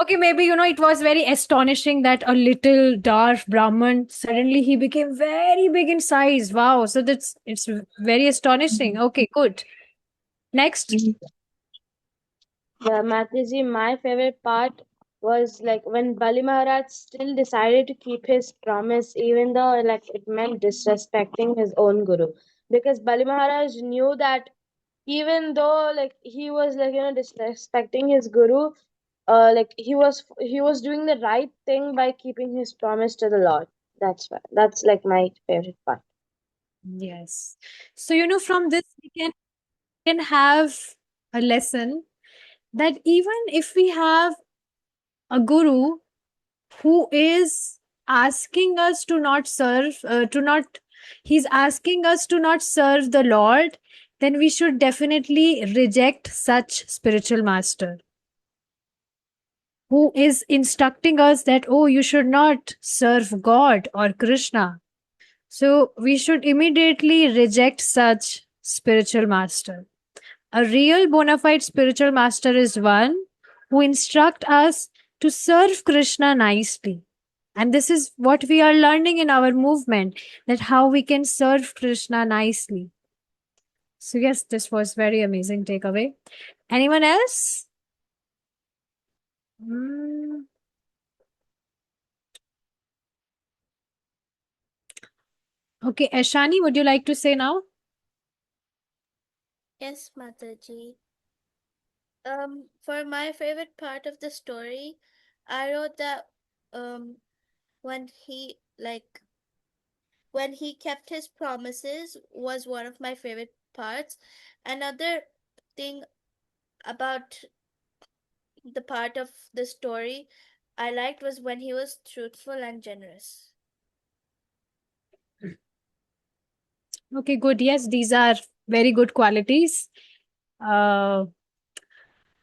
Okay, maybe it was very astonishing that a little dwarf Brahman suddenly he became very big in size. Wow, so it's very astonishing. Okay, good. Next. Mataji, my favorite part was like when Bali Maharaj still decided to keep his promise, even though like it meant disrespecting his own guru. Because Bali Maharaj knew that even though like he was like disrespecting his guru, like he was doing the right thing by keeping his promise to the Lord. That's why that's like my favorite part. Yes. So, from this we can have a lesson that even if we have a guru who is asking us to not serve, he's asking us to not serve the Lord, then we should definitely reject such spiritual master who is instructing us that, oh, you should not serve God or Krishna. So we should immediately reject such spiritual master. A real bona fide spiritual master is one who instructs us to serve Krishna nicely. And this is what we are learning in our movement, that how we can serve Krishna nicely. So yes, this was very amazing takeaway. Anyone else? Okay, Ashani, would you like to say now? Yes, Mataji. For my favorite part of the story, I wrote that when he kept his promises was one of my favorite parts. Another thing about the part of the story I liked was when he was truthful and generous. Okay, good. Yes, these are very good qualities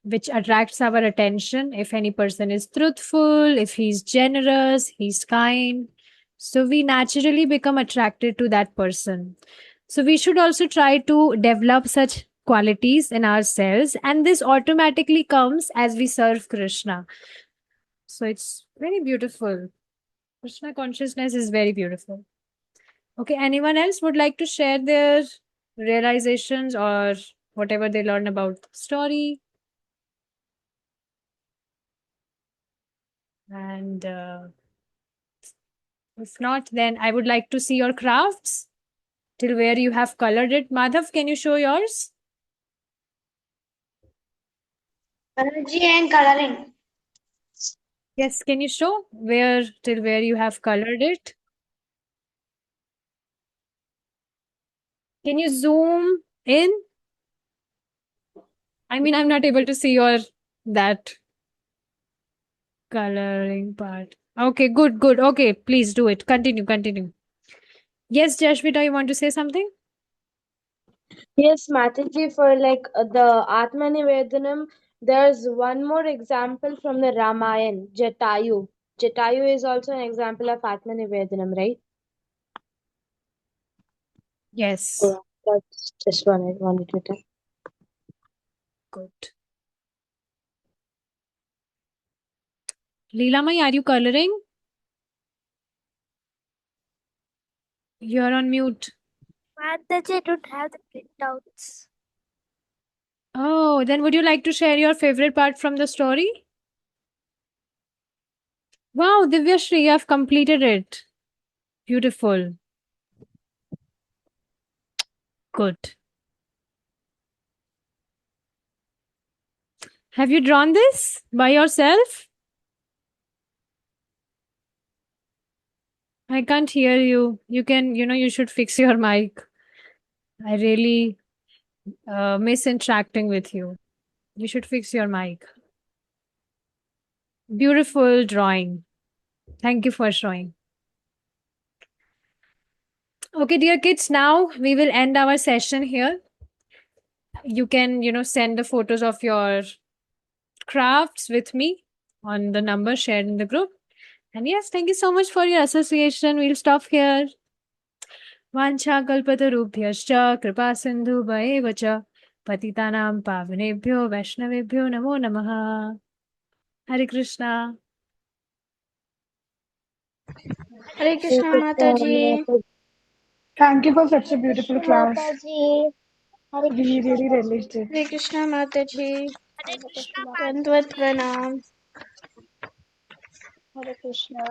which attracts our attention. If any person is truthful, if he's generous, he's kind, so we naturally become attracted to that person. So we should also try to develop such qualities in ourselves, and this automatically comes as we serve Krishna. So it's very beautiful. Krishna consciousness is very beautiful. Okay, anyone else would like to share their realizations or whatever they learn about the story? And if not, then I would like to see your crafts till where you have colored it. Madhav, can you show yours? Energy and coloring. Yes, can you show till where you have colored it? Can you zoom in? I mean, I'm not able to see that coloring part. Okay, good. Okay, please do it. Continue. Yes, Jashvita, you want to say something? Yes, Mataji, for like the Atmanivedanam, there's one more example from the Ramayana, Jatayu. Jatayu is also an example of Atmanivedanam, right? Yes. Yeah, that's just what I wanted to tell. Good. Leelamai, are you coloring? You're on mute. Mataji, I don't have the printouts. Oh, then would you like to share your favorite part from the story? Wow, Divyashri, you have completed it. Beautiful. Good. Have you drawn this by yourself? I can't hear you. You should fix your mic. I really miss interacting with you. You should fix your mic. Beautiful drawing. Thank you for showing. Okay, dear kids, now we will end our session here. You can, send the photos of your crafts with me on the number shared in the group. And yes, thank you so much for your association. We'll stop here. Vancha kalpatarubhyascha kripa sindhu bhaeva patitanam pavanebhyo vaishnavebhyo namo namaha. Hare Krishna. Hare Krishna Mataji. Thank you for such a beautiful class. Mataji. Hare We really relished it. Hare Krishna Mataji. Hare Krishna. Dandvat Pranam. Hare Krishna.